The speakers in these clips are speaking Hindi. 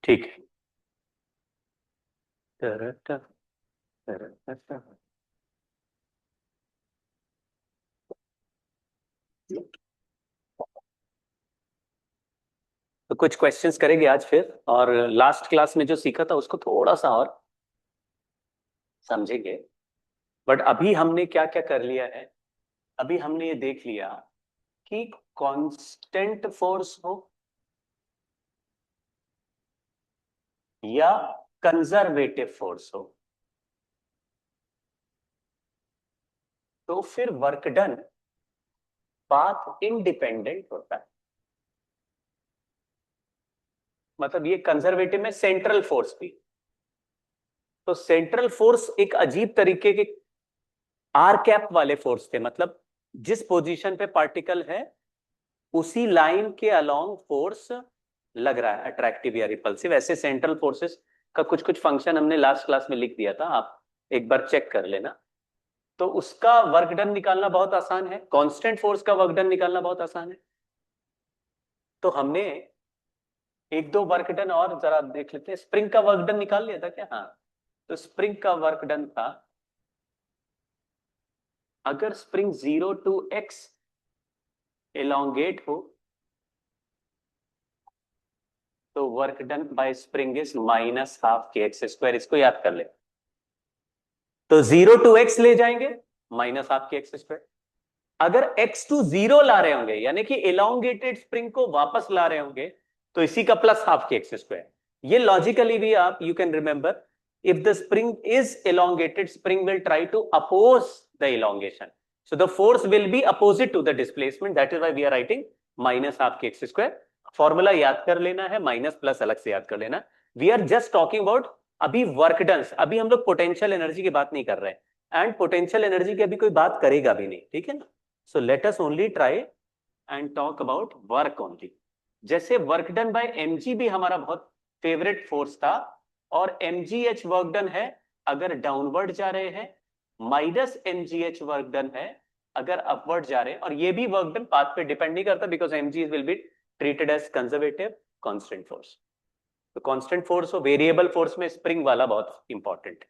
ठीक है। तरह तरह। तो कुछ क्वेश्चंस करेंगे आज फिर, और लास्ट क्लास में जो सीखा था उसको थोड़ा सा और समझेंगे। बट अभी हमने क्या क्या कर लिया है, अभी हमने ये देख लिया कि कांस्टेंट फोर्स हो या कंजर्वेटिव फोर्स हो, तो फिर वर्क डन पाथ इंडिपेंडेंट होता है। मतलब ये कंजर्वेटिव में सेंट्रल फोर्स भी, तो सेंट्रल फोर्स एक अजीब तरीके के आर कैप वाले फोर्स थे। मतलब जिस पोजीशन पे पार्टिकल है उसी लाइन के अलोंग फोर्स लग रहा है, अट्रैक्टिव या रिपल्सिव। ऐसे सेंट्रल फोर्सेस का कुछ कुछ फंक्शन हमने लास्ट क्लास में लिख दिया था, आप एक बार चेक कर लेना। तो उसका वर्क डन निकालना बहुत आसान है, कांस्टेंट फोर्स का वर्क डन निकालना बहुत आसान है। तो हमने एक दो वर्क डन और जरा देख लेते हैं। स्प्रिंग का वर्क डन निकाल लिया था क्या? हाँ। तो स्प्रिंग का वर्क डन था, अगर स्प्रिंग 0 to x एलोंगेट हो तो work done by spring is minus half k x square. इसको याद कर ले। तो 0 to x ले जाएंगे, minus half k x square. अगर x टू 0 ला रहे होंगे, यानी कि एलोंगेटेड स्प्रिंग को वापस ला रहे होंगे, तो इसी का plus half k x square. ये लॉजिकली भी आप you can remember, if the spring is elongated, spring will try to oppose the elongation, so the force will be opposite to the displacement. That is why we are writing minus half के एक्स स्क्वायर। फॉर्मूला याद कर लेना है, माइनस प्लस अलग से याद कर लेना। We are just talking about अभी वर्क डन, अभी हम लोग पोटेंशियल एनर्जी की बात नहीं कर रहे हैं, एंड पोटेंशियल एनर्जी की अभी कोई बात करेगा भी नहीं, ठीक है ना। So let us only try and talk about work only. जैसे वर्क डन बाय mg भी हमारा बहुत फेवरेट फोर्स था, और mgh वर्क डन है अगर डाउनवर्ड जा रहे हैं, माइनस mgh वर्क डन है अगर अपवर्ड जा रहे हैं। और ये भी वर्क डन पाथ पे डिपेंड नहीं करता, because mg will be treated as conservative constant force. तो कांस्टेंट फोर्स और वेरिएबल फोर्स में स्प्रिंग वाला बहुत इंपॉर्टेंट है।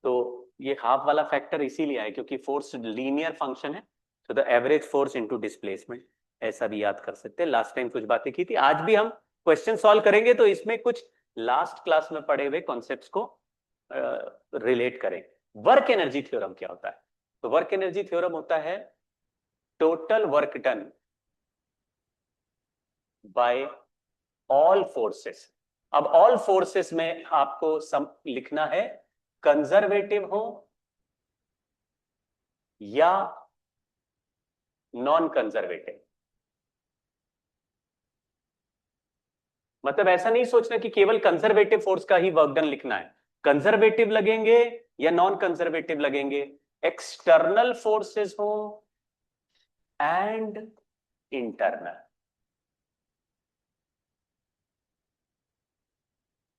तो ये हाफ वाला फैक्टर इसीलिए है क्योंकि फोर्स लीनियर फंक्शन है, तो the average force into displacement, ऐसा भी याद कर सकते हैं। लास्ट टाइम कुछ बातें की थी, आज भी हम क्वेश्चन सॉल्व करेंगे, तो इसमें कुछ लास्ट क्लास में पढ़े हुए कॉन्सेप्ट्स को रिलेट करें। वर्क एनर्जी थ्योरम क्या होता है? तो वर्क एनर्जी थ्योरम होता है total work done bye all forces. अब ऑल फोर्सेस में आपको लिखना है कंजर्वेटिव हो या नॉन कंजर्वेटिव। मतलब ऐसा नहीं सोचना कि केवल कंजर्वेटिव फोर्स का ही वर्क डन लिखना है, कंजर्वेटिव लगेंगे या नॉन कंजर्वेटिव लगेंगे, एक्सटर्नल फोर्सेस हो एंड इंटरनल।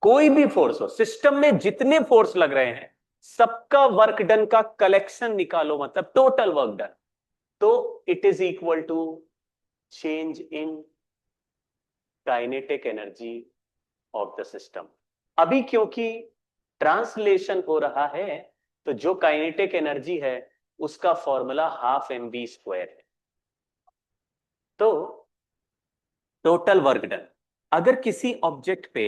कोई भी फोर्स हो, सिस्टम में जितने फोर्स लग रहे हैं सबका वर्क डन का कलेक्शन निकालो, मतलब टोटल वर्क डन। तो it is equal to change in kinetic energy of the system. अभी क्योंकि ट्रांसलेशन हो रहा है, तो जो काइनेटिक एनर्जी है उसका फॉर्मूला हाफ mv स्क्वायर है। तो टोटल वर्क डन, अगर किसी ऑब्जेक्ट पे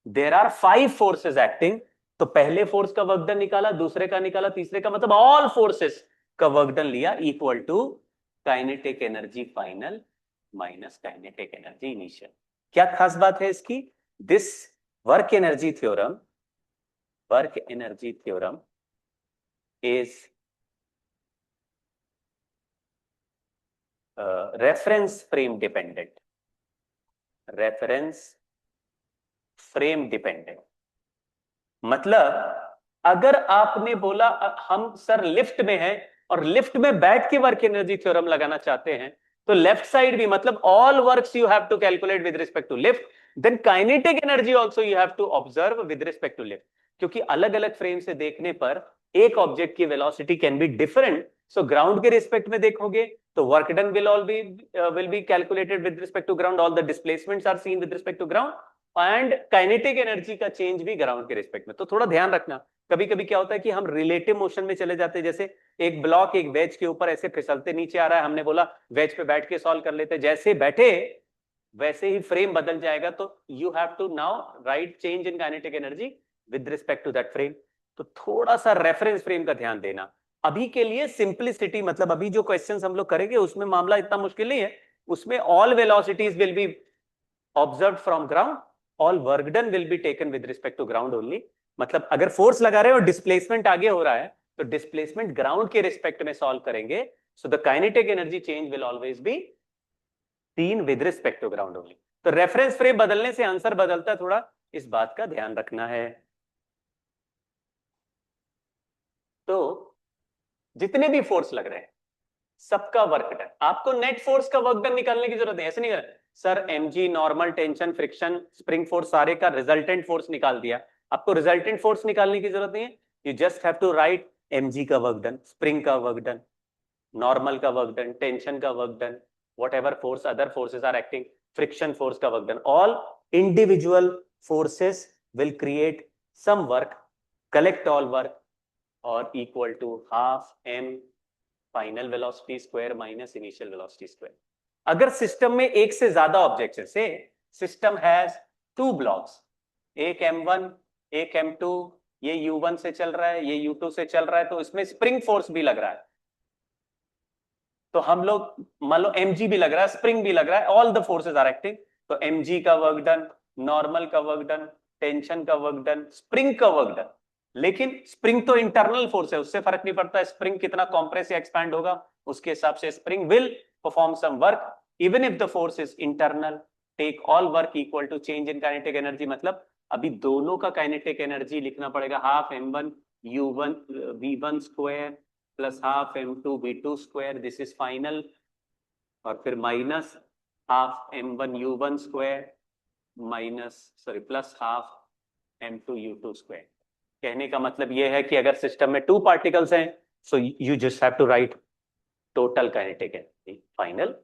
देर आर 5 फोर्सेस एक्टिंग, तो पहले फोर्स का वर्क डन निकाला, दूसरे का निकाला, तीसरे का, मतलब ऑल फोर्सेस का वर्क डन लिया, equal to kinetic energy final minus kinetic energy initial. क्या खास बात है इसकी? This work energy theorem, work energy theorem is reference frame dependent, reference frame dependent. मतलब अगर आपने बोला हम सर लिफ्ट में हैं और लिफ्ट में बैठ के वर्क एनर्जी थ्योरम लगाना चाहते हैं, तो लेफ्ट साइड भी, मतलब all works you have to calculate with respect to lift, then kinetic energy also you have to observe with respect to lift. क्योंकि अलग अलग फ्रेम से देखने पर एक ऑब्जेक्ट की velocity can be different. So ground के रिस्पेक्ट में देखोगे तो work done will be calculated with respect to ground, all the displacements are seen with respect to ground, and kinetic energy का चेंज भी ग्राउंड के रिस्पेक्ट में। तो थोड़ा ध्यान रखना, कभी कभी क्या होता है कि हम रिलेटिव मोशन में चले जाते हैं, जैसे एक ब्लॉक एक वेज के ऊपर ऐसे फिसलते नीचे आ रहा है, हमने बोला वेज पे बैठ के सॉल्व कर लेते, जैसे बैठे वैसे ही फ्रेम बदल जाएगा, तो you have to now write change in kinetic energy with respect to that frame. तो थोड़ा सा रेफरेंस फ्रेम का ध्यान देना। अभी के लिए सिंपलिसिटी, मतलब अभी जो क्वेश्चंस हम लोग करेंगे उसमें मामला इतना मुश्किल नहीं है, उसमें all velocities will be observe from ground, all work done will be taken with respect to ground only. मतलब अगर फोर्स लगा रहे हैं और डिस्प्लेसमेंट आगे हो रहा है तो डिस्प्लेसमेंट ग्राउंड के रिस्पेक्ट में सॉल्व करेंगे, so the kinetic energy change will always be तीन with respect to ground only. तो रेफरेंस फ्रेम बदलने से आंसर बदलता है, थोड़ा इस बात का ध्यान रखना है। तो जितने भी फोर्स लग रहे हैं सबका वर्क डन, आपको नेट फोर्स का वर्क डन निकालने की जरूरत है, ऐसे नहीं कर sir mg normal tension friction spring force सारे का रिजल्टेंट फोर्स निकाल दिया, आपको रिजल्टेंट फोर्स निकालने की जरूरत नहीं है। You just have to write mg का वर्क डन, स्प्रिंग का वर्क डन, नॉर्मल का वर्क डन, टेंशन का work done, whatever force other forces are acting, friction force का work done, all individual forces will create some work, collect all work or equal to half m final velocity square minus initial velocity square। अगर सिस्टम में एक से ज्यादा ऑब्जेक्ट्स है, से सिस्टम हैज टू ब्लॉक्स, एक m1 एक m2, ये u1 से चल रहा है ये u2 से चल रहा है, तो इसमें स्प्रिंग फोर्स भी लग रहा है, तो हम लोग मान लो mg भी लग रहा है स्प्रिंग भी लग रहा है, all the forces are acting, तो mg का वर्क डन, नॉर्मल का वर्क डन, टेंशन का वर्क डन, स्प्रिंग का वर्क डन। लेकिन स्प्रिंग तो इंटरनल फोर्स है, उससे फर्क नहीं पड़ता स्प्रिंग कितना कॉम्प्रेस या एक्सपैंड होगा, उसके हिसाब से spring will perform some work even if the force is internal, take all work equal to change in kinetic energy. मतलब अभी दोनों का काइनेटिक एनर्जी लिखना पड़ेगा, half m1 u1 v1 square plus half m2 v2 square, this is final, और फिर minus half m1 u1 square minus sorry plus half m2 u2 square. कहने का मतलब यह है कि अगर सिस्टम में टू पार्टिकल्स हैं so you just have to write total kinetic energy final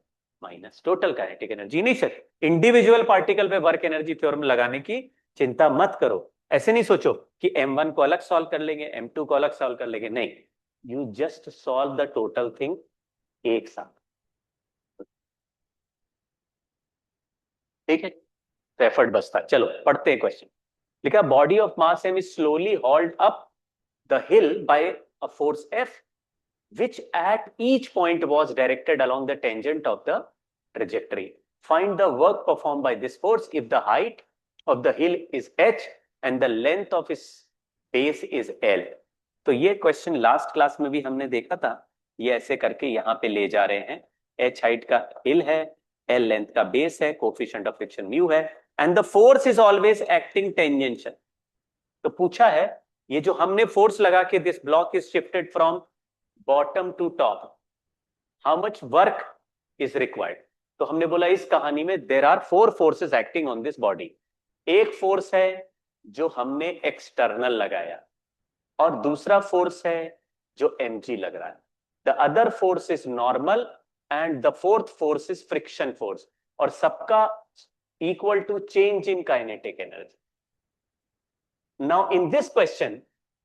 minus total kinetic energy initial. Individual particle पे वर्क एनर्जी थ्योरम लगाने की चिंता मत करो, ऐसे नहीं सोचो कि m1 को अलग सॉल्व कर लेंगे m2 को अलग सॉल्व कर लेंगे, नहीं, you just solve the total thing एक साथ, ठीक है, तो एफर्ट बचता है। चलो पढ़ते हैं क्वेश्चन। लिखा body of mass m is slowly hauled up the hill by a force f which at each point was directed along the tangent of the trajectory. Find the work performed by this force if the height of the hill is h and the length of its base is l। तो ये क्वेश्चन लास्ट क्लास में भी हमने देखा था, ये ऐसे करके यहाँ पे ले जा रहे हैं, h हाइट का हिल है, l लेंथ का बेस है, कोफिशिएंट ऑफ फ्रिक्शन म्यू है, and the force is always acting tangential. तो पूछा है ये जो हमने फोर्स लगा के this block is shifted from bottom to top, how much work is required. तो हमने बोला इस कहानी में there are four forces acting on this body. एक फोर्स है जो हमने एक्सटर्नल लगाया और दूसरा फोर्स है जो mg लग रहा है, the other force is normal and the fourth force is friction force, और सबका equal to change in kinetic energy. Now in this question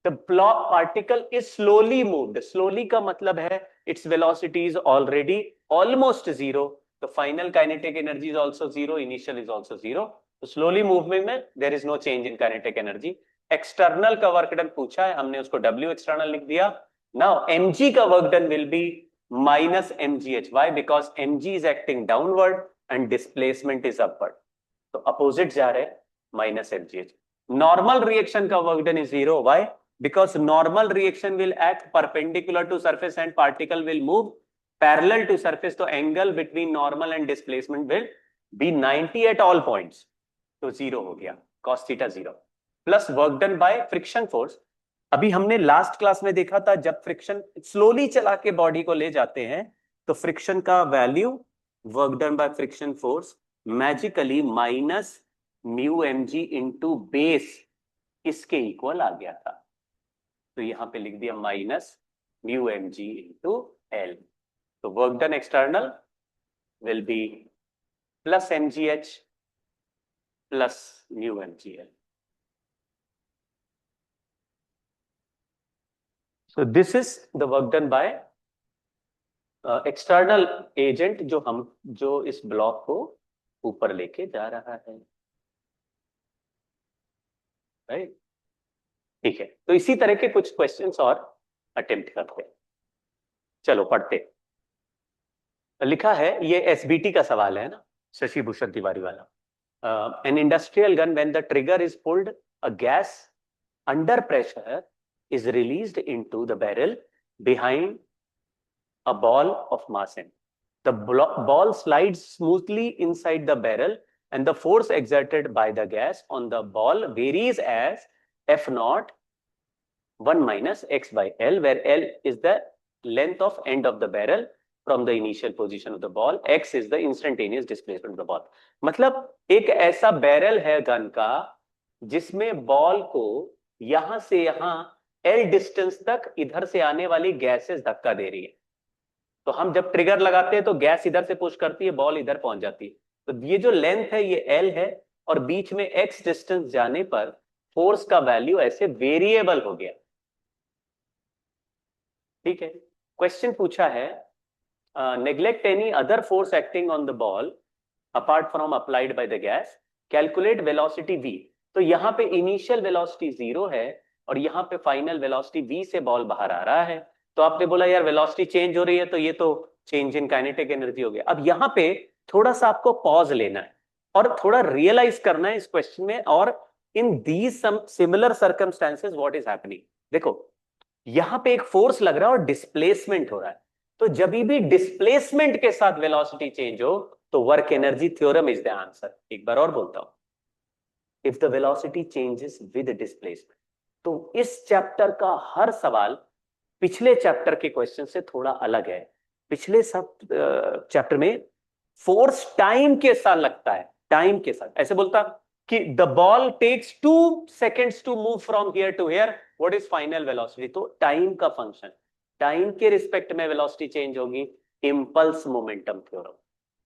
the particle is slowly moved, slowly का मतलब है its velocity is already almost zero, the final kinetic energy is also zero, initial is also zero, तो slowly movement में there is no change in kinetic energy। external का work done पूछा है, हमने उसको W external लिख दिया। now mg का work done will be minus mgh, why? because mg is acting downward and displacement is upward, तो opposite जा रहे minus mgh। normal reaction का work done is zero, why? because normal reaction will act perpendicular to surface and particle will move parallel to surface, तो angle between normal and displacement will be 90 at all points, तो जीरो हो गया, cos theta zero, plus work done by friction force. अभी हमने लास्ट क्लास में देखा था जब फ्रिक्शन स्लोली चला के बॉडी को ले जाते हैं तो फ्रिक्शन का value work done by friction force magically minus mu mg into base इसके इक्वल आ गया था, तो यहां पे लिख दिया minus mu mg into L. तो work done external will be plus mgh plus mu mgl. So this is the work done by external agent जो इस ब्लॉक को ऊपर लेके जा रहा है, राइट. ठीक है, तो इसी तरह के कुछ क्वेश्चंस और अटेम्प्ट करते हैं. चलो पढ़ते. लिखा है, ये एसबीटी का सवाल है ना, शशि भूषण तिवारी वाला. An industrial gun when the trigger is pulled, a gas under pressure is released into the barrel behind a ball of mass m. The ball slides smoothly inside the barrel and the force exerted by the gas on the ball varies as F naught 1 minus x by L, where L is the length of end of the barrel from the initial position of the ball, x is the instantaneous displacement of the ball. मतलब एक ऐसा बैरल है गन का जिसमें बॉल को यहां से यहां L डिस्टेंस तक इधर से आने वाली गैसेस धक्का दे रही है. तो हम जब ट्रिगर लगाते हैं तो गैस इधर से पुश करती है, बॉल इधर पहुंच जाती है. तो ये जो लेंथ है ये L है, और बीच में x डिस्टेंस जाने पर फोर्स का वैल्यू ऐसे वेरिएबल हो गया. ठीक है. क्वेश्चन पूछा है, neglect any other force acting on the ball apart from applied by the gas, calculate velocity v. तो यहाँ पे इनिशियल वेलोसिटी 0 है और यहाँ पे फाइनल वेलोसिटी v से बॉल बाहर आ रहा है. तो आपने बोला यार वेलोसिटी चेंज हो रही है, तो ये तो चेंज इन काइनेटिक एनर्जी हो गया. अब यहाँ पे थोड़ा सा आपको पॉज लेना है और थोड़ा रियलाइज करना है इस क्वेश्चन में, और in these some similar circumstances what is happening. देखो यहाँ पे एक फोर्स लग रहा है और डिस्प्लेसमेंट हो रहा है. तो जब भी डिस्प्लेसमेंट के साथ वेलोसिटी चेंज हो तो work energy theorem is the answer. एक बार और बोलता हूं, if the velocity changes with displacement. तो इस चैप्टर का हर सवाल पिछले चैप्टर के क्वेश्चन से थोड़ा अलग है. पिछले सब चैप्टर में फोर्स टाइम के साथ लगता है, टाइम के साथ. ऐसे बोलता कि the ball takes 2 seconds to move from here to here, what is final velocity. तो टाइम का फंक्शन, टाइम के रिस्पेक्ट में वेलोसिटी चेंज होगी. Impulse momentum theorem,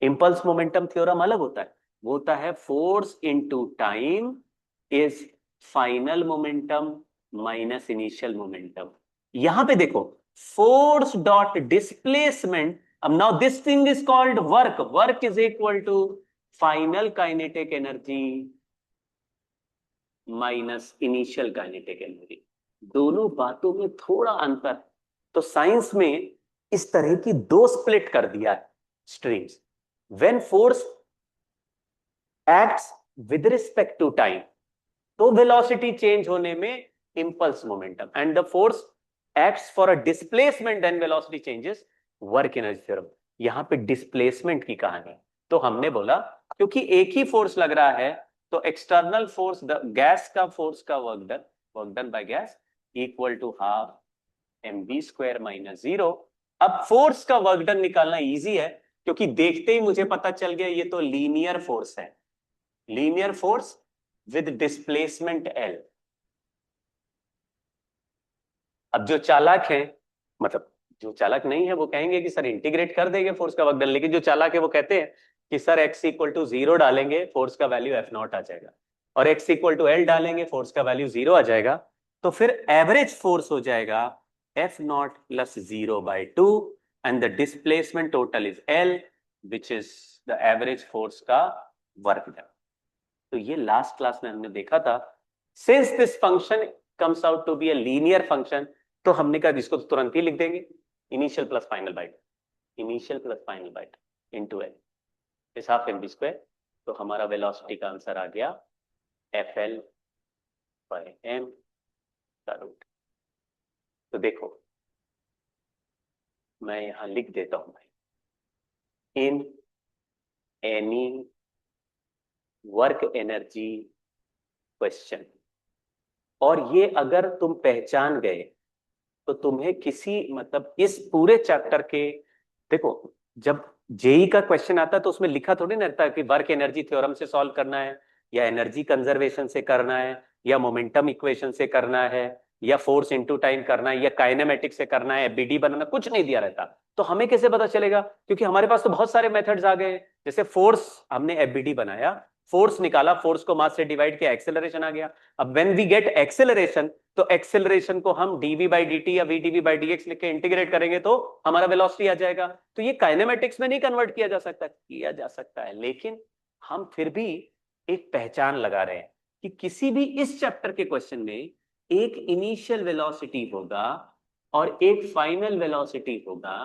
impulse momentum theorem अलग होता है. वो होता है force into time is final momentum minus initial momentum. यहां पे देखो फोर्स डॉट डिस्प्लेसमेंट. अब now this thing is called work. Work is equal to final kinetic energy minus initial kinetic energy. दोनों बातों में थोड़ा अंतर. तो साइंस में इस तरह की 2 स्प्लिट कर दिया है streams. When force acts with respect to time, तो वेलोसिटी चेंज होने में impulse momentum, and the force acts for a displacement then velocity changes, work energy theorem. यहां पे डिस्प्लेसमेंट की कहानी. तो हमने बोला क्योंकि एक ही फोर्स लग रहा है तो एक्सटर्नल फोर्स, गैस का फोर्स का work done by gas equal to half mv square minus 0. अब फोर्स का वर्क डन निकालना इजी है क्योंकि देखते ही मुझे पता चल गया ये तो लीनियर फोर्स है. Linear force with displacement L. अब जो चालाक है, मतलब जो चालाक नहीं है वो कहेंगे कि सर इंटीग्रेट कर देंगे फोर्स का वर्क डन, लेकिन जो चालाक है वो कहते हैं कि सर x इक्वल टू 0 डालेंगे फोर्स का वैल्यू F नॉट आ जाएगा, और x इक्वल टू L डालेंगे फोर्स का वैल्यू 0 आ जाएगा. तो फिर एवरेज फोर्स हो जाएगा F not plus 0/2 and the displacement total is L which is the average force का वर्क डन. तो ये लास्ट क्लास में हमने देखा था. Since this function comes out to be a linear function, तो हमने कहा इसको तो तुरंत ही लिख देंगे, initial plus final by two, initial plus final by two into L is half mv square. तो हमारा वेलोसिटी का आंसर आ गया FL बाय m का रूट. तो देखो मैं यहां लिख देता हूं भाई, in any work energy question, और ये अगर तुम पहचान गए तो तुम्हें किसी, मतलब इस पूरे चैप्टर के, देखो जब जेई का क्वेश्चन आता है तो उसमें लिखा थोड़ी ना रहता है कि वर्क एनर्जी थ्योरम से सॉल्व करना है, या एनर्जी कंजर्वेशन से करना है, या मोमेंटम इक्वेशन से करना है, या फोर्स इनटू टाइम करना है, या काइनेमेटिक्स से करना है, एबीडी बनाना, कुछ नहीं दिया रहता. तो हमें कैसे पता चलेगा? क्योंकि हमारे पास तो बहुत सारे मेथड्स आ गए. जैसे फोर्स हमने एबीडी बनाया, फोर्स निकाला, फोर्स को मास से डिवाइड किया, एक्सेलरेशन आ गया। अब व्हेन वी गेट एक्सेलरेशन, तो एक्सेलरेशन को हम dv बाई dt या vdv बाई dx लिख के इंटीग्रेट करेंगे तो हमारा वेलोसिटी आ जाएगा। तो ये काइनेमेटिक्स में नहीं कन्वर्ट किया जा सकता, किया जा सकता है, लेकिन हम फिर भी एक पहचान लगा रहे हैं कि किसी भी इस चैप्टर के क्वेश्चन में एक इनिशियल वेलोसिटी होगा और एक फाइनल वेलोसिटी होगा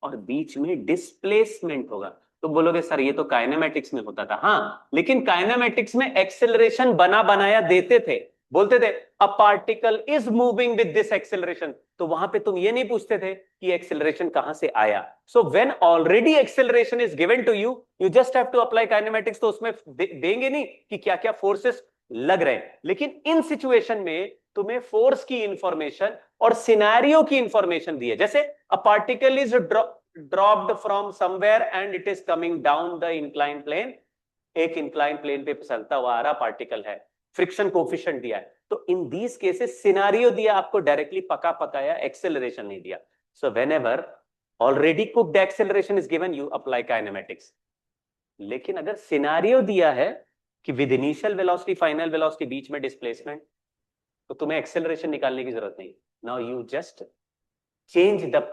और बीच में डिस्प्लेसमेंट होगा। तो बोलोगे सर ये तो काइनेमेटिक्स में होता था। हाँ, लेकिन काइनेमेटिक्स में एक्सेलरेशन बना बनाया देते थे, बोलते थे a particle is moving with this acceleration, तो वहां पे तुम ये नहीं पूछते थे कि एक्सेलरेशन कहां से आया। So when already acceleration is given to you, you just have to apply kinematics. तो उसमें देंगे नहीं कि क्या क्या फोर्सेस लग रहे हैं, लेकिन इन सिचुएशन में तुम्हें फोर्स की इंफॉर्मेशन और सिनेरियो की इंफॉर्मेशन दी है। जैसे a particle is dropped from somewhere and it is coming down the inclined plane, एक inclined plane पे फिसलता हुआ आ रहा पार्टिकल है, फ्रिक्शन कोफिशिएंट दिया है, तो इन दीज केसेस सिनेरियो दिया, आपको डायरेक्टली पका पकाया एक्सेलरेशन नहीं दिया। So whenever already cooked acceleration is given, you apply kinematics. लेकिन अगर सिनेरियो दिया है कि with initial velocity final velocity बीच में डिस्प्लेसमेंट, तो तुम्हें एक्सेलरेशन निकालने की जरूरत नहीं। Now you just change the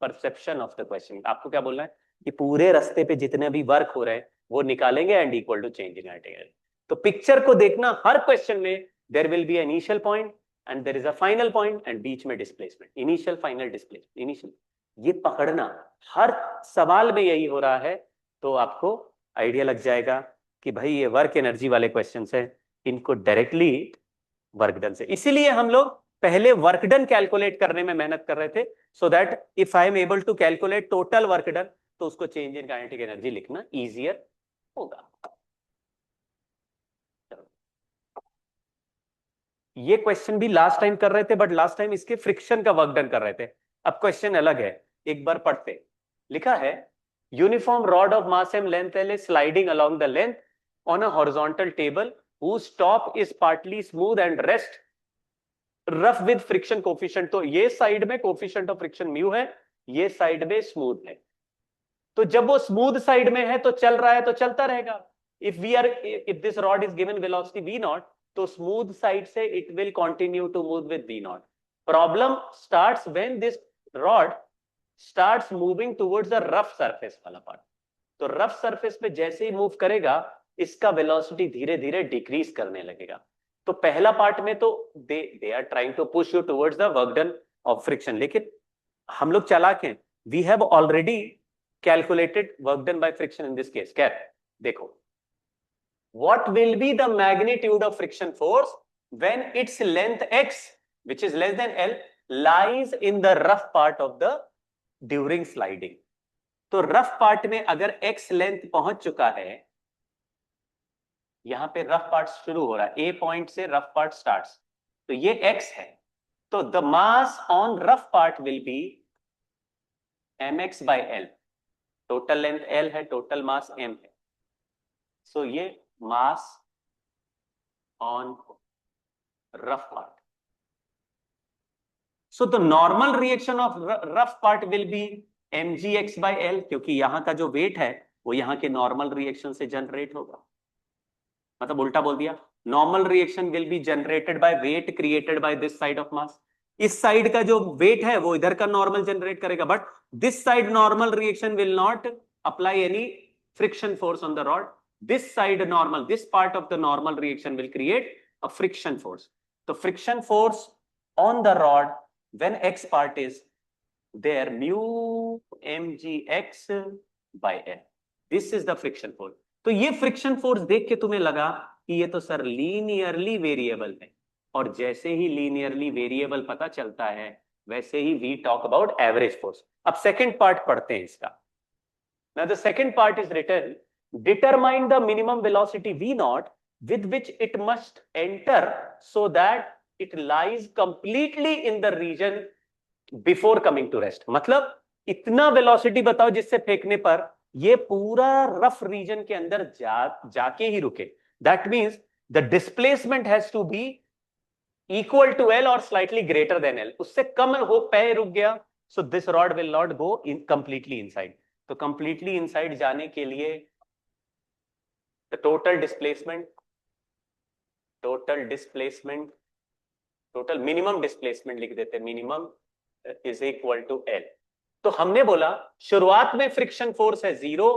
perception of the question. आपको क्या बोलना है कि पूरे रास्ते पे जितने भी वर्क हो रहे हैं वो निकालेंगे and equal to change in integral. तो पिक्चर को देखना, हर क्वेश्चन में there will be initial point and there is a final point and बीच में displacement, initial final displacement initial, ये पकड़ना हर सवाल में यही हो रहा है। तो आपको आइडिया लग जाएगा कि भाई ये वर्क एनर्जी वाले क्वेश्चन है, इनको डायरेक्टली वर्क डन से, इसीलिए हम लोग पहले वर्क डन कैलकुलेट करने में मेहनत कर रहे थे, so that if I am able to calculate total work done, तो उसको चेंज इन काइनेटिक एनर्जी लिखना इजियर होगा। ये क्वेश्चन भी लास्ट टाइम कर रहे थे, बट लास्ट टाइम इसके फ्रिक्शन का वर्क डन कर रहे थे। अब क्वेश्चन अलग है, एक बार पढ़ते। लिखा है uniform rod of mass M length L is sliding along the length on a horizontal table whose top is partly smooth and rest rough with friction coefficient. तो ये साइड में कोफिशिएंट ऑफ फ्रिक्शन म्यू है, ये साइड में स्मूथ है। तो जब वो स्मूथ साइड में है तो चल रहा है तो चलता रहेगा। If this rod is given velocity v not, तो स्मूथ साइड से it will continue to move with v not. Problem starts when this rod starts moving towards the rough surface वाला पार्ट। तो रफ सरफेस पे जैसे ही मूव करेगा, इसका वेलोसिटी धीरे धीरे डिक्रीज करने लगेगा। तो पहला पार्ट में तो they are trying to push you towards the work done of friction, लेकिन हम लोग चालाक हैं, we have already calculated work done by friction in this case. क्या देखो, what will be the magnitude of friction force when its length x, which is less than L, lies in the rough part of the during sliding। तो रफ पार्ट में अगर x लेंथ पहुंच चुका है, यहां पे रफ पार्ट शुरू हो रहा है, ए पॉइंट से रफ पार्ट स्टार्ट्स, तो ये x है, तो the mass on rough part will be mx by L। Total length L है, टोटल मास m है, सो ये मास on rough part. So the normal reaction of rough part will be mgx by L, क्योंकि यहां का जो वेट है वो यहां के नॉर्मल रिएक्शन से जनरेट होगा। मतलब उल्टा बोल दिया, normal reaction will be generated by weight created by this side of mass. इस साइड का जो वेट है वो इधर का नॉर्मल जनरेट करेगा, but this side normal reaction will not apply any friction force on the rod. This side normal, this part of the normal reaction will create a friction force. तो friction force on the rod when x part is there, mu mgx by L, this is the friction force। तो ये फ्रिक्शन फोर्स देख के तुम्हें लगा कि ये तो सर लीनियरली वेरिएबल है, और जैसे ही लीनियरली वेरिएबल पता चलता है वैसे ही we talk about average force. अब सेकंड पार्ट पढ़ते हैं इसका। Now the second part is written, determine the minimum velocity v naught with which it must enter so that it lies completely in the region before coming to rest। मतलब इतना वेलोसिटी बताओ जिससे फेंकने पर ये पूरा रफ रीजन के अंदर जाके ही रुके। That means the displacement has to be equal to L और स्लाइटली ग्रेटर देन L। उससे कम हो पे रुक गया, so this rod will not go in completely inside. तो कंप्लीटली इनसाइड जाने के लिए the total displacement, total minimum displacement लिख देते हैं, minimum is equal to L. तो हमने बोला शुरुआत में फ्रिक्शन फोर्स है 0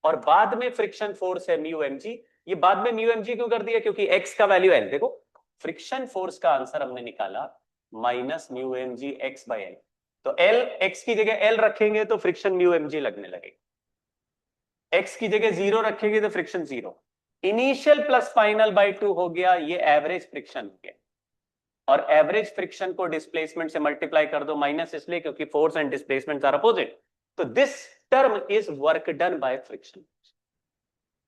और बाद में फ्रिक्शन फोर्स है म्यू एम जी। ये बाद में म्यू एम जी क्यों कर दिया? क्योंकि एक्स का वैल्यू एल। देखो फ्रिक्शन फोर्स का आंसर हमने निकाला minus mu M G X by L. तो एल, एक्स की जगह एल रखेंगे तो फ्रिक्शन म्यू एम जी लगने लगेगा, एक्स की जगह 0 रखेंगे तो friction 0। Initial plus final by 2 हो गया, ये एवरेज फ्रिक्शन हो गया। और एवरेज फ्रिक्शन को डिस्प्लेसमेंट से मल्टीप्लाई कर दो, माइनस इसलिए क्योंकि force and displacement are opposite. तो this term is work done by friction.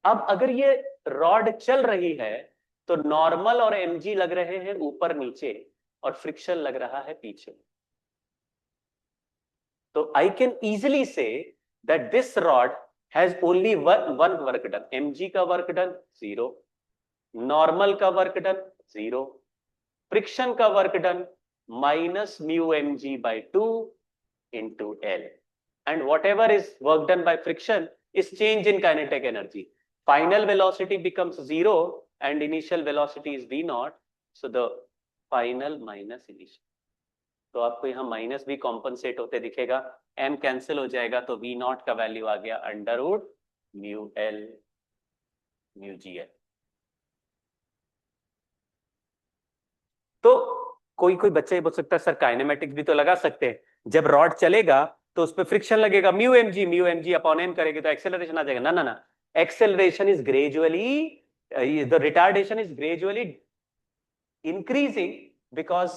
अब अगर ये रॉड चल रही है तो नॉर्मल और एमजी लग रहे हैं ऊपर नीचे और फ्रिक्शन लग रहा है पीछे। तो I can easily see that this rod has only one work done, MG का वर्क डन 0, नॉर्मल का वर्क डन 0, फ्रिक्शन का work done minus mu M G by 2 into L. And what ever is work done by friction is change in kinetic energy. Final velocity becomes 0 and initial velocity is v naught. So the final minus initial. तो आपको यहाँ माइनस भी कॉम्पनसेट होते दिखेगा, m कैंसिल हो जाएगा तो v नॉट का वैल्यू आ गया under root mu L mu G L. तो कोई कोई बच्चा ये बोल सकता है सर काइनेमेटिक्स भी तो लगा सकते हैं, जब रॉड चलेगा तो उस पर फ्रिक्शन लगेगा, mu M G upon M करेगी तो एक्सेलरेशन आ जाएगा। ना ना ना, acceleration is gradually, the retardation is gradually increasing because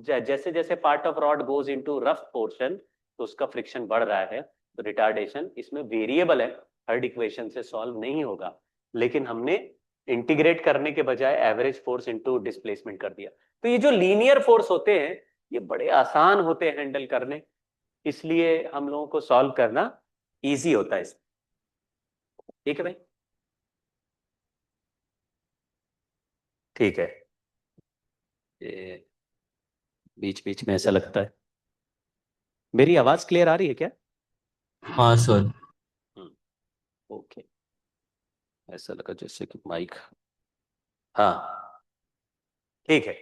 जैसे जैसे part of rod goes into rough portion तो उसका फ्रिक्शन बढ़ रहा है। तो रिटार्डेशन इसमें वेरिएबल है, थर्ड इक्वेशन से सॉल्व नहीं होगा, लेकिन हमने इंटीग्रेट करने के बजाय एवरेज फोर्स इनटू डिस्प्लेसमेंट कर दिया। तो ये जो लीनियर फोर्स होते हैं ये बड़े आसान होते हैं हैंडल करने, इसलिए हम लोगों को सॉल्व करना इजी होता है। ठीक है भाई, ठीक है। ये बीच बीच में ऐसा लगता है, मेरी आवाज क्लियर आ रही है क्या? हाँ सर। ओके, ऐसा लगा जैसे कि माइक, हाँ ठीक है।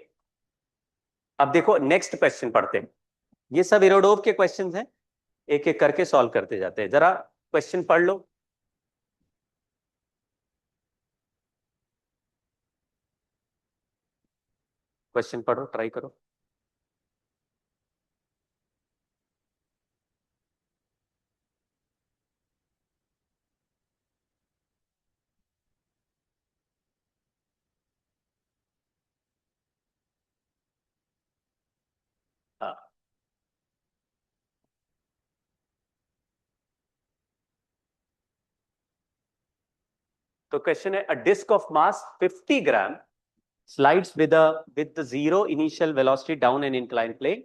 अब देखो नेक्स्ट क्वेश्चन पढ़ते हैं, ये सब इरोडोव के क्वेश्चंस हैं, एक एक करके सॉल्व करते जाते हैं। जरा क्वेश्चन पढ़ लो। क्वेश्चन पढ़ो, ट्राई करो। हाँ, तो क्वेश्चन है, a disc of mass 50 gram slides with the zero initial velocity down an inclined plane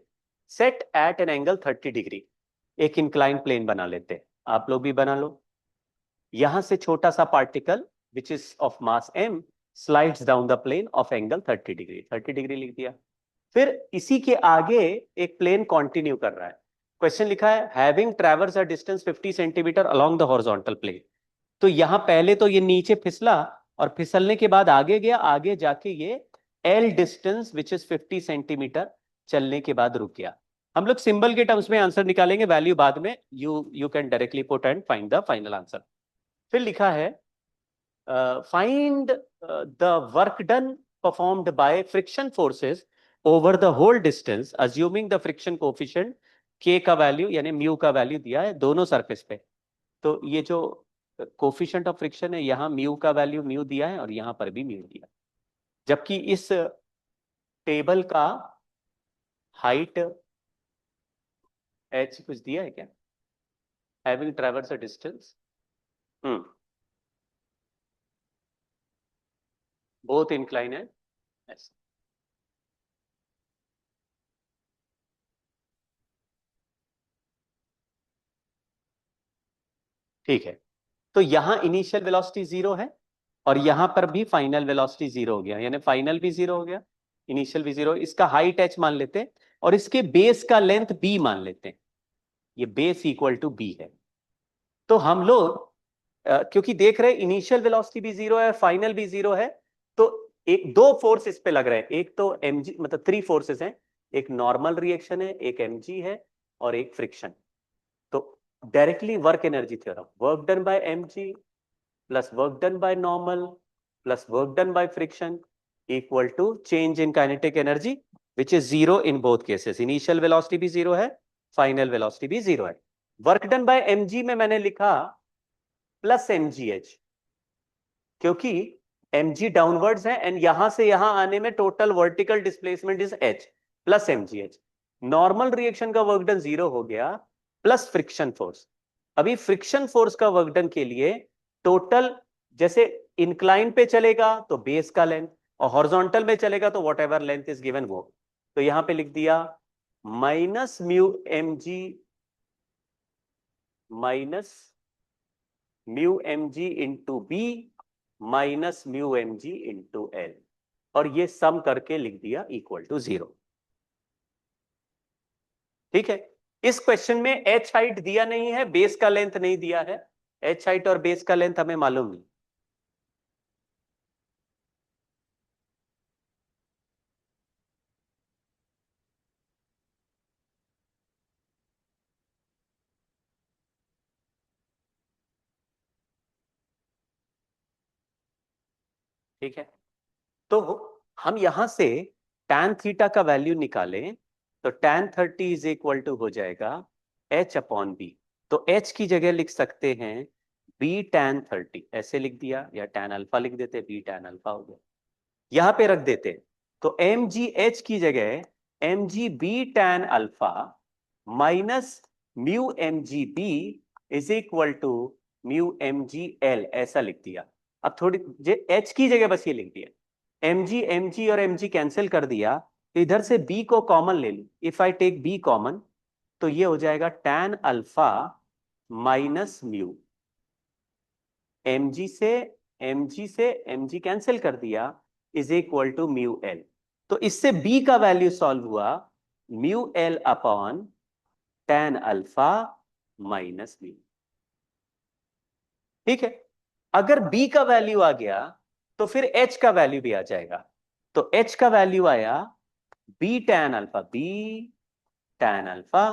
set at an angle 30 degree. एक इंक्लाइन प्लेन बना लेते हैं, आप लोग भी बना लो। यहां से छोटा सा particle which is of mass m slides down the plane of angle 30 degree, 30 degree लिख दिया। फिर इसी के आगे एक प्लेन कंटिन्यू कर रहा है। क्वेश्चन लिखा है having traverse a distance 50 centimetre along the horizontal plane. तो यहां पहले तो ये नीचे फिसला और फिसलने के बाद आगे गया, आगे जाके ये L distance which is 50 centimetre चलने के बाद रुक गया। हम लोग सिंबल के टर्म्स में आंसर निकालेंगे, वैल्यू बाद में, you can directly put and find the final answer. फिर लिखा है find the work done performed by friction forces over the whole distance assuming the friction coefficient K का वैल्यू यानी म्यू का वैल्यू दिया है दोनों सरफेस पे। तो ये जो कोफिशिएंट ऑफ फ्रिक्शन है, यहाँ म्यू का वैल्यू म्यू दिया है और यहाँ पर भी म्यू दिया है, जबकि इस टेबल का हाइट एच कुछ दिया है क्या? Having traverse a distance, both incline है ऐसे। ठीक है, तो यहां इनिशियल वेलोसिटी 0 है और यहां पर भी फाइनल वेलोसिटी 0 हो गया, यानी फाइनल भी 0 हो गया, इनिशियल भी 0। इसका हाइट h मान लेते हैं और इसके बेस का लेंथ b मान लेते हैं, ये बेस इक्वल टू b है। तो हम लोग क्योंकि देख रहे हैं इनिशियल वेलोसिटी भी जीरो है, फाइनल भी जीरो है, तो एक दो फोर्स इस पे लग रहे हैं। एक तो mg, मतलब थ्री फोर्सेस हैं, एक नॉर्मल रिएक्शन है, एक mg है, और एक फ्रिक्शन। तो directly work energy theorem, work done by mg plus work done by normal plus work done by friction equal to change in kinetic energy which is zero in both cases. Initial velocity भी जीरो है, फाइनल वेलोसिटी भी जीरो है। वर्क डन बाय mg में मैंने लिखा प्लस mgh, क्योंकि mg डाउनवर्ड्स है एंड यहां से यहां आने में total vertical displacement is h plus mgh। Normal reaction का वर्क डन जीरो हो गया, प्लस फ्रिक्शन फोर्स। अभी फ्रिक्शन फोर्स का वर्क डन के लिए टोटल, जैसे इंक्लाइन पे चलेगा तो बेस का लेंथ, और हॉरिजॉन्टल में चलेगा तो whatever length is given वो। तो यहां पे लिख दिया minus mu mg minus mu mg into B minus mu mg into L, और ये सम करके लिख दिया इक्वल टू जीरो। ठीक है। इस क्वेश्चन में एच हाइट दिया नहीं है, बेस का लेंथ नहीं दिया है। एच हाइट और बेस का लेंथ हमें मालूम नहीं। ठीक है, तो हम यहां से tan थीटा का वैल्यू निकालें तो tan 30 इज इक्वल टू हो जाएगा h अपॉन बी। तो h की जगह लिख सकते हैं b tan 30, ऐसे लिख दिया, या tan अल्फा लिख देते, b tan अल्फा हो गया, यहां पे रख देते। तो एम जी एच की जगह M G B tan alpha minus mu M G B is equal to mu M G L, ऐसा लिख दिया। अब थोड़ी एच की जगह बस ये लिख दिया, एम जी और एम जी कैंसिल कर दिया, तो इधर से बी को कॉमन ले लू। If I take B common तो ये हो जाएगा tan alpha minus mu, M G cancel कर दिया, is equal to mu L. तो इससे बी का वैल्यू सॉल्व हुआ mu L upon tan alpha minus mu. ठीक है, अगर बी का वैल्यू आ गया तो फिर एच का वैल्यू भी आ जाएगा। तो एच का वैल्यू आया बी tan अल्फा,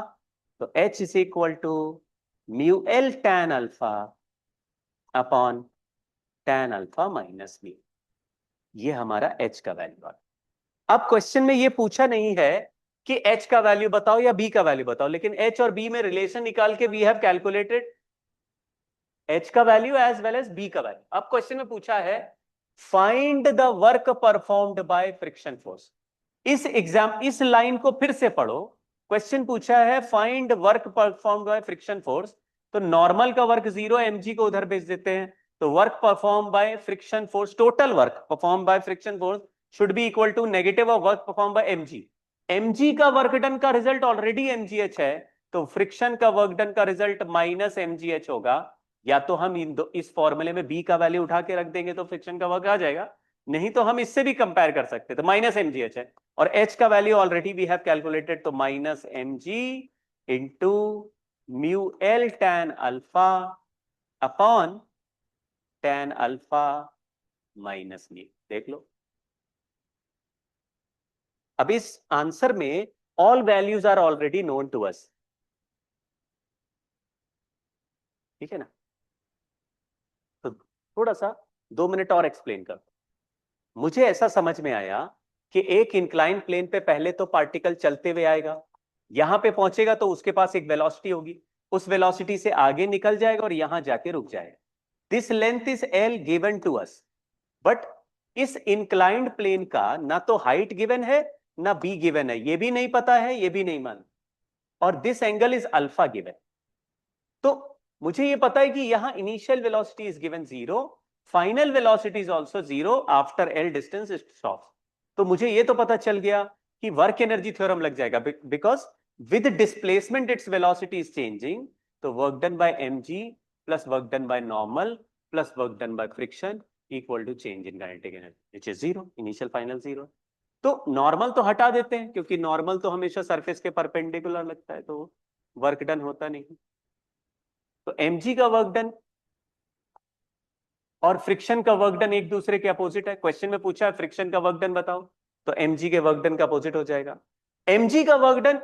तो H is equal to mu L tan alpha upon tan alpha minus mu. ये हमारा एच का वैल्यू आ गया। अब क्वेश्चन में ये पूछा नहीं है कि एच का वैल्यू बताओ या बी का वैल्यू बताओ, लेकिन एच और बी में रिलेशन निकाल के वी हैव कैलकुलेटेड एच का value as well as B का वैल्यू। अब क्वेश्चन में पूछा है find the work performed by friction force. इस लाइन को फिर से पढ़ो। क्वेश्चन पूछा है find work performed by friction force, तो नॉर्मल का वर्क जीरो, एमजी को उधर भेज देते हैं। तो work perform by friction force, total work perform by friction force should be equal to negative of work perform bye MG. MG का वर्क डन का रिजल्ट ऑलरेडी एमजीएच है, तो फ्रिक्शन का वर्क डन का रिजल्ट माइनस एमजीएच होगा। या तो हम इस फॉर्मूले में बी का वैल्यू उठा के रख देंगे तो फ्रिक्शन का वर्क आ जाएगा, नहीं तो हम इससे भी कंपेयर कर सकते, तो माइनस एमजीएच है, और एच का value already we have calculated, तो minus MG into mu L tan alpha upon tan alpha minus mu. देख लो, अब इस आंसर में all values are already known to us. ठीक है ना, तो थोड़ा सा 2 मिनट और एक्सप्लेन कर। मुझे ऐसा समझ में आया कि एक इंक्लाइन प्लेन पे पहले तो पार्टिकल चलते हुए आएगा, यहां पे पहुंचेगा तो उसके पास एक वेलोसिटी होगी, उस वेलोसिटी से आगे निकल जाएगा और यहां जाके रुक जाएगा। This length is L given to us, but इस इंक्लाइंड प्लेन का ना तो हाइट गिवन है ना बी गिवन है, ये भी नहीं पता है, ये भी नहीं मान, और this angle is alpha given. तो मुझे ये पता है कि यहां initial velocity is given zero, final velocity is also zero after L distance stops. तो मुझे ये तो पता चल गया कि वर्क एनर्जी थ्योरम लग जाएगा, because with displacement its velocity is changing. तो work done by mg plus work done by normal plus work done by friction equal to change in kinetic energy which is zero, initial final zero. तो नॉर्मल तो हटा देते हैं, क्योंकि नॉर्मल तो हमेशा सरफेस के परपेंडिकुलर लगता है, तो वर्क डन होता नहीं। तो mg का वर्क डन और फ्रिक्शन का वर्क डन एक दूसरे के अपोजिट है। क्वेश्चन में पूछा है फ्रिक्शन का वर्क डन बताओ, तो mg के वर्क डन का अपोजिट हो जाएगा। mg का वर्क डन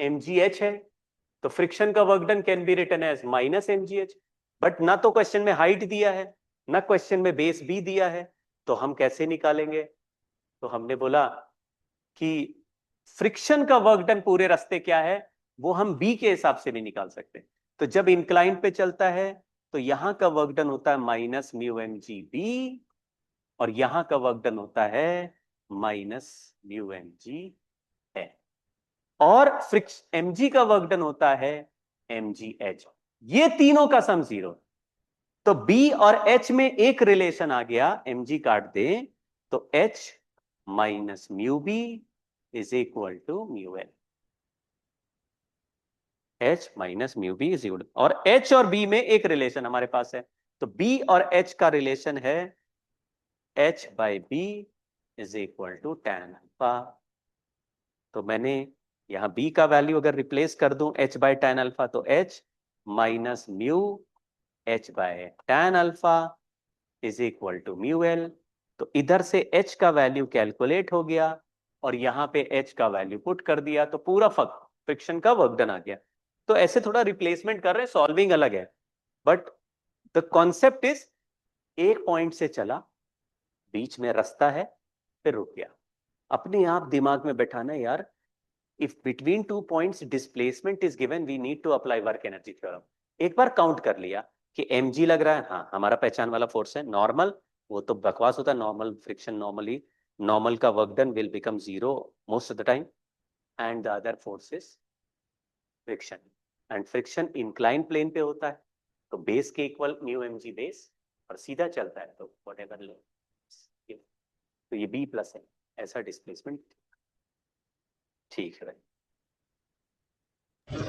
mgh है, तो फ्रिक्शन का work done can be written as minus mgh। But ना तो क्वेश्चन में हाइट दिया है, ना क्वेश्चन में बेस बी दिया है, तो हम कैसे निकालेंगे? तो हमने बोला कि फ्रिक्शन का वर्क डन पूरे रास्ते क्या है वो हम बी के हिसाब से नहीं निकाल सकते। तो जब इंक्लाइन पे चलता है तो यहां का वर्क डन होता है minus mu M G B, और यहां का वर्क डन होता है माइनस म्यू एम जी है, और फ्रिक्स एम जी का वर्क डन होता है एम जी एच। ये तीनों का सम जीरो। तो बी और एच में एक रिलेशन आ गया, एम जी काट दे तो H minus mu B is equal to mu L. H minus mu B is equal, और एच और बी में एक रिलेशन हमारे पास है, तो बी और एच का रिलेशन है H by B is equal to tan alpha. तो मैंने यहां बी का वैल्यू अगर रिप्लेस कर दूं एच बाय टैन अल्फा, तो H minus mu H by tan alpha is equal to mu L. तो इधर से एच का वैल्यू कैलकुलेट हो गया और यहां पे एच का वैल्यू पुट कर दिया, तो पूरा फ्रिक्शन का वर्क डन आ गया। तो ऐसे थोड़ा रिप्लेसमेंट कर रहे हैं, सॉल्विंग अलग है, बट द कॉन्सेप्ट इज एक पॉइंट से चला, बीच में रास्ता है, फिर रुक गया। अपने आप दिमाग में बैठाना यार, if between two points displacement is given we need to apply work energy theorem. एक बार काउंट कर लिया कि mg लग रहा है, हाँ हमारा पहचान वाला फोर्स है नॉर्मल, वो तो बकवास होता है नॉर्मल फ्रिक्शन, नॉर्मली नॉर्मल का work done will become zero most of the time, and the other force is friction, and friction incline plane पे होता है, तो बेस के इक्वल म्यू एम जी बेस, और सीधा चलता है तो वट एवर लो, तो ये बी प्लस है, ऐसा डिस्प्लेसमेंट। ठीक है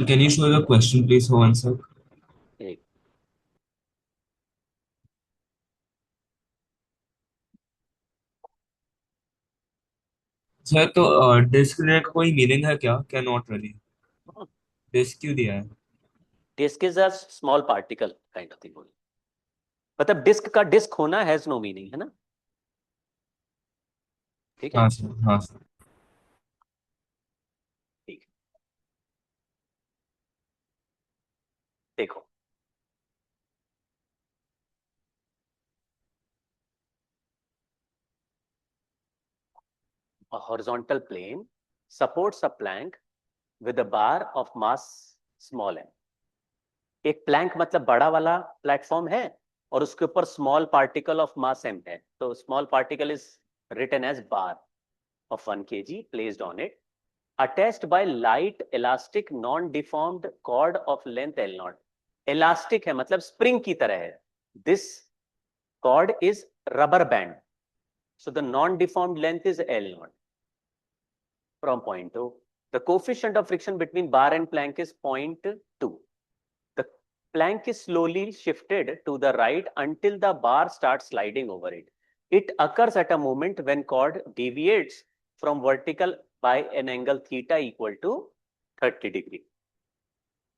Can you show the question, please, for one sec? भाई, एक सर, तो डिस्क देने का कोई मीनिंग है क्या? क्या नॉट रियली? डिस्क क्यों दिया है? Disc is a small particle kind of thing, मतलब डिस्क का डिस्क होना हैज नो मीनिंग, है ना? ठीक है, हाँ सर, हाँ सर। ठीक है। देखो, a horizontal plane supports a plank with a bar of mass small m। एक प्लैंक मतलब बड़ा वाला प्लेटफॉर्म है, और उसके ऊपर small particle of mass m है, तो small particle is written as bar of 1 kg placed on it, attached by light elastic non deformed cord of length L naught। Elastic है मतलब स्प्रिंग की तरह है, this cord is rubber band, so the non deformed length is L naught from point 2, the coefficient of friction between bar and plank is 0.2, the plank is slowly shifted to the right until the bar starts sliding over it, it occurs at a moment when cord deviates from vertical by an angle theta equal to 30 degree।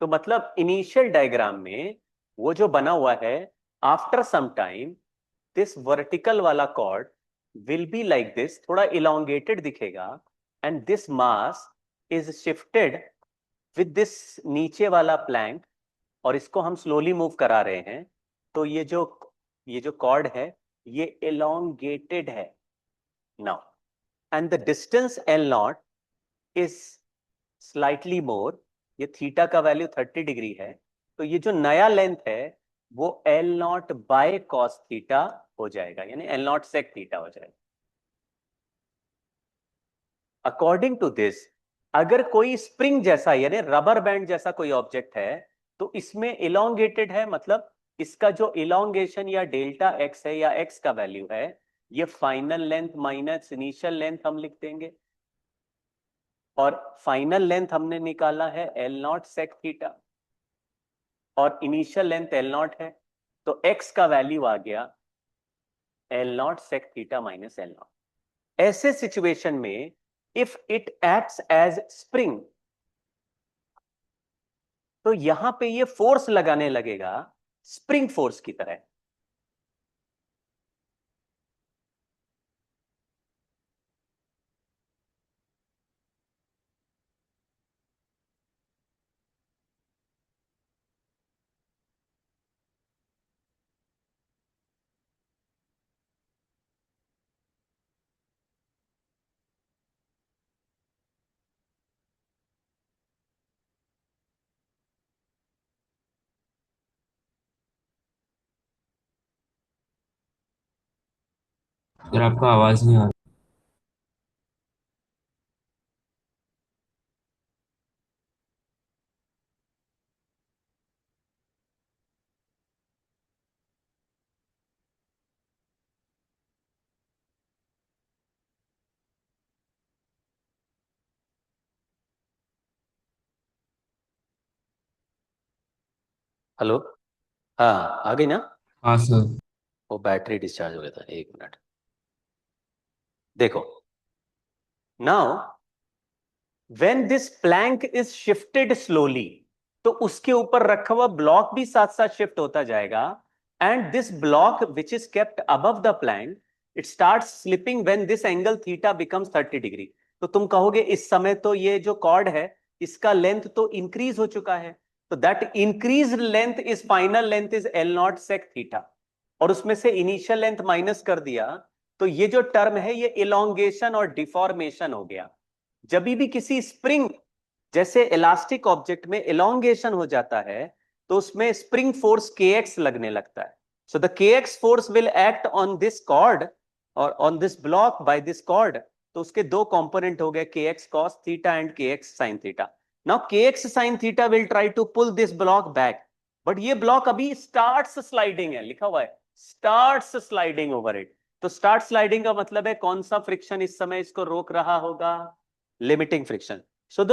तो मतलब इनिशियल डायग्राम में वो जो बना हुआ है, after some time this vertical वाला cord will be like this, थोड़ा इलोंगेटेड दिखेगा, and this mass is shifted with this नीचे वाला प्लैंक, और इसको हम स्लोली मूव करा रहे हैं, तो ये जो कॉर्ड है ये इलोंगेटेड है now, and the distance L not is slightly more, ये थीटा का वैल्यू 30 डिग्री है, तो ये जो नया लेंथ है वो L not by cos theta हो जाएगा, यानी एल नॉट सेक थीटा हो जाएगा। अकॉर्डिंग टू दिस, अगर कोई स्प्रिंग जैसा यानी रबर बैंड जैसा कोई ऑब्जेक्ट है, तो इसमें इलोंगेटेड है, मतलब इसका जो इलोंगेशन या डेल्टा एक्स है या एक्स का वैल्यू है, ये final length minus initial length हम लिख देंगे, और फाइनल लेंथ हमने निकाला है एल नॉट सेक थीटा, और इनिशियल लेंथ एल नॉट है, तो एक्स का वैल्यू आ गया L not sec theta minus L not. ऐसे सिचुएशन में if it acts as spring, तो यहां पे ये फोर्स लगाने लगेगा स्प्रिंग फोर्स की तरह, अगर आपका आवाज नहीं आ रहा। हेलो। हाँ, आ गई ना? हाँ सर। वो बैटरी डिस्चार्ज हो गया था, 1 मिनट। देखो, now when this plank is shifted slowly, तो उसके ऊपर रखा हुआ ब्लॉक भी साथ साथ शिफ्ट होता जाएगा। And this block which is kept above the plank, it start slipping when this angle theta becomes 30 degree. तो तुम कहोगे इस समय तो ये जो कॉर्ड है इसका लेंथ तो इंक्रीज हो चुका है, तो that increase length is final length is L not sec theta, और उसमें से इनिशियल लेंथ माइनस कर दिया, तो ये जो टर्म है ये इलोंगेशन और डिफॉर्मेशन हो गया। जब भी किसी स्प्रिंग जैसे इलास्टिक ऑब्जेक्ट में इलोंगेशन हो जाता है, तो उसमें स्प्रिंग फोर्स के एक्स लगने लगता है। So the K X force will act on this cord और on this block by this cord. तो उसके दो कंपोनेंट हो गए, K x cos theta and K x sine theta. Now K x sine theta will try to pull this block back, but ये ब्लॉक अभी स्टार्ट्स स्लाइडिंग है, लिखा हुआ है स्टार्ट्स स्लाइडिंग ओवर इट। तो स्टार्ट स्लाइडिंग का मतलब है कौन सा फ्रिक्शन इस समय इसको रोक रहा होगा? Limiting friction. So the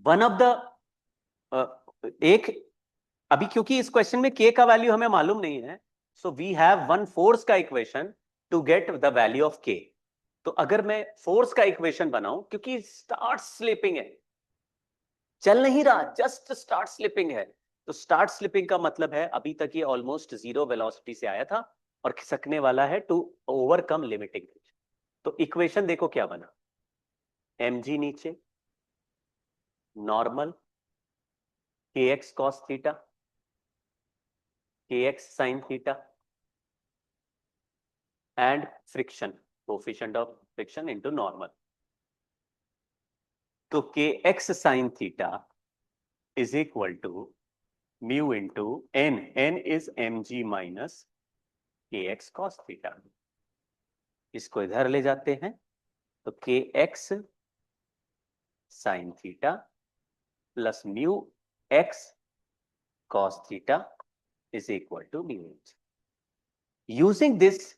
one of the एक, अभी क्योंकि इस क्वेश्चन में के का वैल्यू हमें मालूम नहीं है, so we have one force का equation to get the value of K. तो अगर मैं फोर्स का इक्वेशन बनाऊं, क्योंकि स्टार्ट स्लिपिंग है, चल नहीं रहा, जस्ट स्टार्ट स्लिपिंग है, तो स्टार्ट स्लिपिंग का मतलब है अभी तक ये ऑलमोस्ट जीरो वेलोसिटी से आया था और खिसकने वाला है टू ओवरकम लिमिटिंग। तो इक्वेशन देखो क्या बना, एम जी नीचे, normal, k x cos theta, k x sine theta and friction, coefficient of friction into normal. तो k x sine theta is equal to mu into N, N is m g minus k x cos theta. इसको इधर ले जाते हैं, तो k x sine theta plus mu x cos theta is equal to mu H. Using this,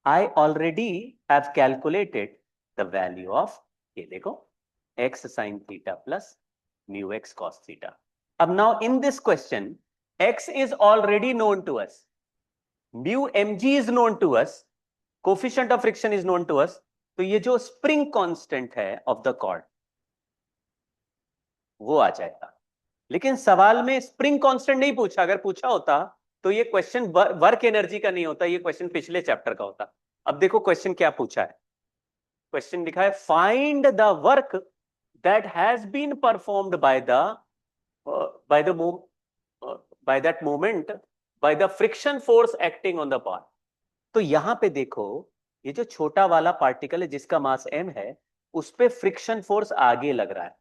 I already have calculated the value of, ये देखो, x sin theta plus mu x cos theta. अब now in this question, x is already known to us, mu mg is known to us, coefficient of friction is known to us. तो ये जो spring constant है of the cord वो आ जाएगा। लेकिन सवाल में स्प्रिंग कांस्टेंट नहीं पूछा, अगर पूछा होता तो ये क्वेश्चन वर्क एनर्जी का नहीं होता, ये क्वेश्चन पिछले चैप्टर का होता। अब देखो क्वेश्चन क्या पूछा है, क्वेश्चन लिखा है find the work that has been performed by the by that moment by the friction force acting on the part. तो यहां पे देखो, ये जो छोटा वाला पार्टिकल है जिसका मास m है, उस पे फ्रिक्शन फोर्स आगे लग रहा है,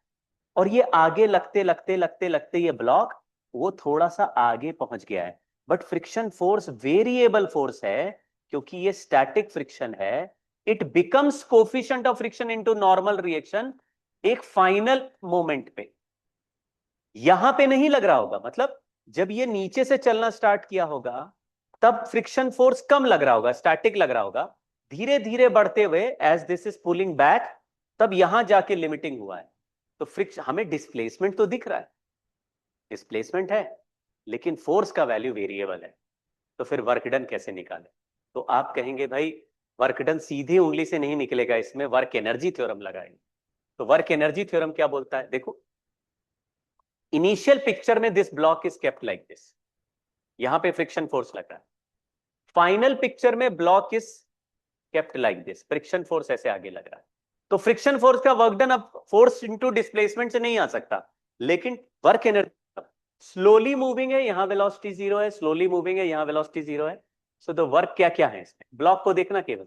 और ये आगे लगते लगते लगते लगते ये ब्लॉक वो थोड़ा सा आगे पहुंच गया है। But friction force variable force है, क्योंकि ये स्टैटिक फ्रिक्शन है। It becomes coefficient of friction into normal reaction एक फाइनल मोमेंट पे। यहां पे नहीं लग रहा होगा, मतलब जब ये नीचे से चलना स्टार्ट किया होगा तब फ्रिक्शन फोर्स कम लग रहा होगा, स्टैटिक लग रहा होगा। धीरे धीरे बढ़ते हुए as this is pulling back, तब यहां जाके लिमिटिंग हुआ है। तो फ्रिक्शन, हमें डिस्प्लेसमेंट तो दिख रहा है, डिस्प्लेसमेंट है, लेकिन फोर्स का वैल्यू वेरिएबल है। तो फिर वर्क डन कैसे निकाले? तो आप कहेंगे भाई वर्क डन सीधी उंगली से नहीं निकलेगा, इसमें वर्क एनर्जी थ्योरम लगाएंगे। तो वर्क एनर्जी थ्योरम क्या बोलता है, देखो, इनिशियल पिक्चर में this block is kept like this, यहां पे फ्रिक्शन फोर्स लग रहा है। फाइनल पिक्चर में block is kept like this, friction force ऐसे आगे लग रहा है। तो फ्रिक्शन फोर्स का वर्क डन अब फोर्स इनटू डिस्प्लेसमेंट से नहीं आ सकता, लेकिन वर्क एनर्जी स्लोली मूविंग है, यहां वेलोसिटी जीरो है, स्लोली मूविंग है, यहां वेलोसिटी जीरो है। सो द वर्क क्या क्या है इसमें, ब्लॉक को देखना केवल,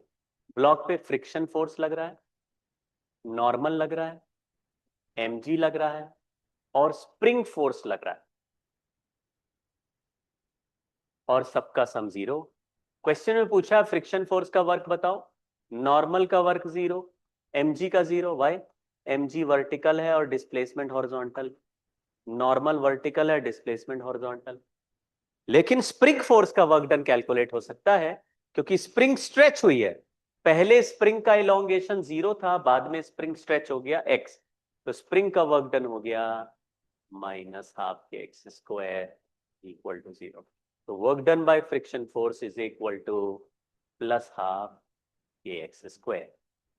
ब्लॉक पे फ्रिक्शन फोर्स लग रहा है, नॉर्मल लग रहा है, एमजी लग रहा है, और स्प्रिंग फोर्स लग रहा है, और सबका सम जीरो। क्वेश्चन में पूछा फ्रिक्शन फोर्स का वर्क बताओ, नॉर्मल का वर्क 0, mg का 0, वाई, mg वर्टिकल है और डिस्प्लेसमेंट हॉरिजॉन्टल, नॉर्मल वर्टिकल है, डिस्प्लेसमेंट हॉरिजॉन्टल। लेकिन स्प्रिंग फोर्स का वर्क डन कैलकुलेट हो सकता है क्योंकि स्प्रिंग स्ट्रेच हुई है। पहले स्प्रिंग का इलोंगेशन 0 था, बाद में स्प्रिंग स्ट्रेच हो गया x, तो स्प्रिंग का वर्क डन हो गया -12 k x square equal to 0। तो work done by friction force is equal to +12 k x square.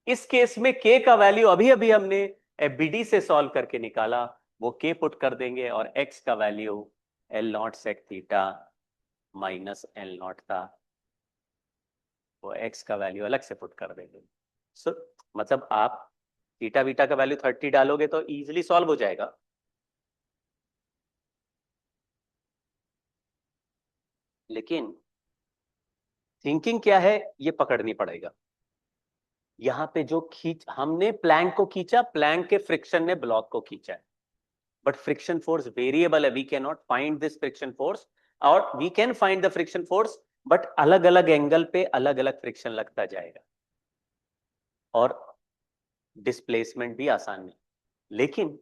इस केस में k का वैल्यू अभी अभी हमने एफबीडी से सॉल्व करके निकाला, वो k पुट कर देंगे और x का value L0 sec theta -L0 था, वो x का वैल्यू अलग से पुट कर देंगे। सो मतलब आप थीटा बीटा का वैल्यू 30 डालोगे तो इजीली सॉल्व हो जाएगा। लेकिन थिंकिंग क्या है ये पकड़नी पड़ेगा। यहां पे जो खींच हमने प्लैंक को खींचा, प्लैंक के फ्रिक्शन ने ब्लॉक को खींचा है, बट फ्रिक्शन फोर्स वेरिएबल है, we can not find this friction force, और we can find the friction force but अलग अलग एंगल पे अलग अलग फ्रिक्शन लगता जाएगा और डिस्प्लेसमेंट भी आसान नहीं। लेकिन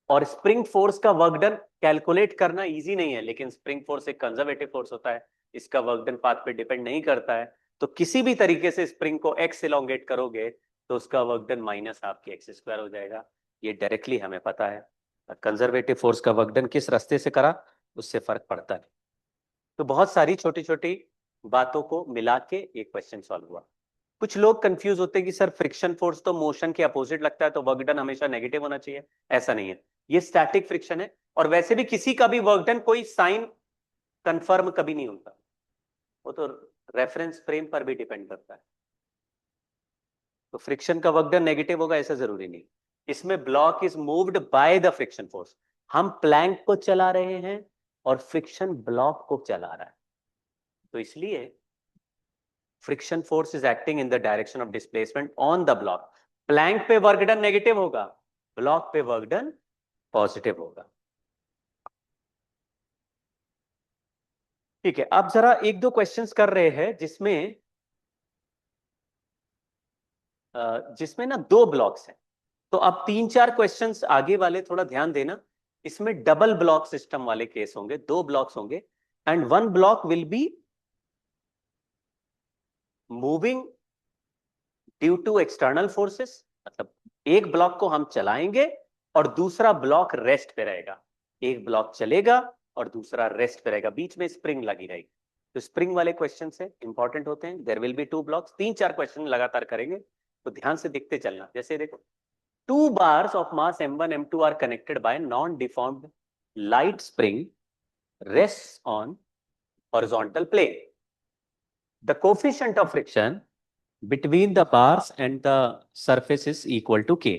और स्प्रिंग फोर्स का वर्क डन कैलकुलेट करना इजी नहीं है, लेकिन स्प्रिंग फोर्स एक कंजर्वेटिव फोर्स होता है, इसका वर्क डन पाथ पे डिपेंड नहीं करता है। तो किसी भी तरीके से स्प्रिंग को एक्स इलोंगेट करोगे तो उसका work done -12 k x square हो जाएगा, ये डायरेक्टली हमें पता है। कंजर्वेटिव फोर्स का वर्क डन किस रास्ते से करा उससे फर्क पड़ता है। तो बहुत सारी छोटी छोटी बातों को मिला के एक क्वेश्चन सॉल्व हुआ। कुछ लोग कंफ्यूज होते हैं कि सर फ्रिक्शन फोर्स तो मोशन के अपोजिट लगता है तो वर्क डन हमेशा नेगेटिव होना चाहिए। ऐसा नहीं है, ये स्टैटिक फ्रिक्शन है, और वैसे भी किसी का भी वर्क डन कोई साइन कंफर्म कभी नहीं होता, वो तो रेफरेंस फ्रेम पर भी डिपेंड करता है। तो फ्रिक्शन का वर्क डन नेगेटिव होगा ऐसा जरूरी नहीं। इसमें block is moved by the friction force, हम प्लैंक को चला रहे हैं और फ्रिक्शन ब्लॉक को चला रहा है, तो इसलिए friction force is acting in the direction of displacement on the block. Plank पे वर्क डन नेगेटिव होगा, ब्लॉक पे वर्क डन पॉजिटिव होगा। ठीक है, अब जरा एक दो क्वेश्चंस कर रहे हैं जिसमें ना दो ब्लॉक्स हैं। तो अब 3-4 क्वेश्चंस आगे वाले थोड़ा ध्यान देना, इसमें डबल ब्लॉक सिस्टम वाले केस होंगे, दो ब्लॉक्स होंगे, and one block will be moving due to external forces, मतलब एक ब्लॉक को हम चलाएंगे और दूसरा ब्लॉक रेस्ट पे रहेगा, एक ब्लॉक चलेगा और दूसरा रेस्ट पे रहेगा, बीच में स्प्रिंग लगी रहेगी। तो स्प्रिंग वाले क्वेश्चन से इंपॉर्टेंट होते हैं। There will be two blocks, 3-4 question लगातार करेंगे तो ध्यान से देखते चलना। जैसे देखो, two bars of mass m1 m2 are connected by non-deformed light spring rests on horizontal plane. The coefficient of friction between the bars and the surface is equal to k.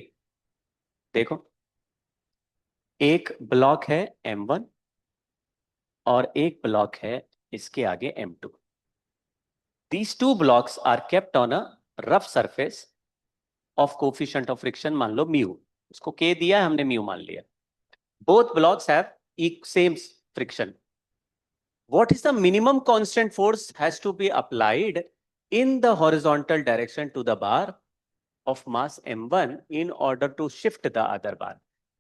देखो, एक ब्लॉक है m1 और एक ब्लॉक है इसके आगे m2। These two blocks are kept on a rough surface of coefficient of friction, मान लो mu, उसको k दिया है हमने mu मान लिया। Both blocks have same friction. What is the minimum constant force has to be applied in the horizontal direction to the bar of mass m1 in order to shift the other bar?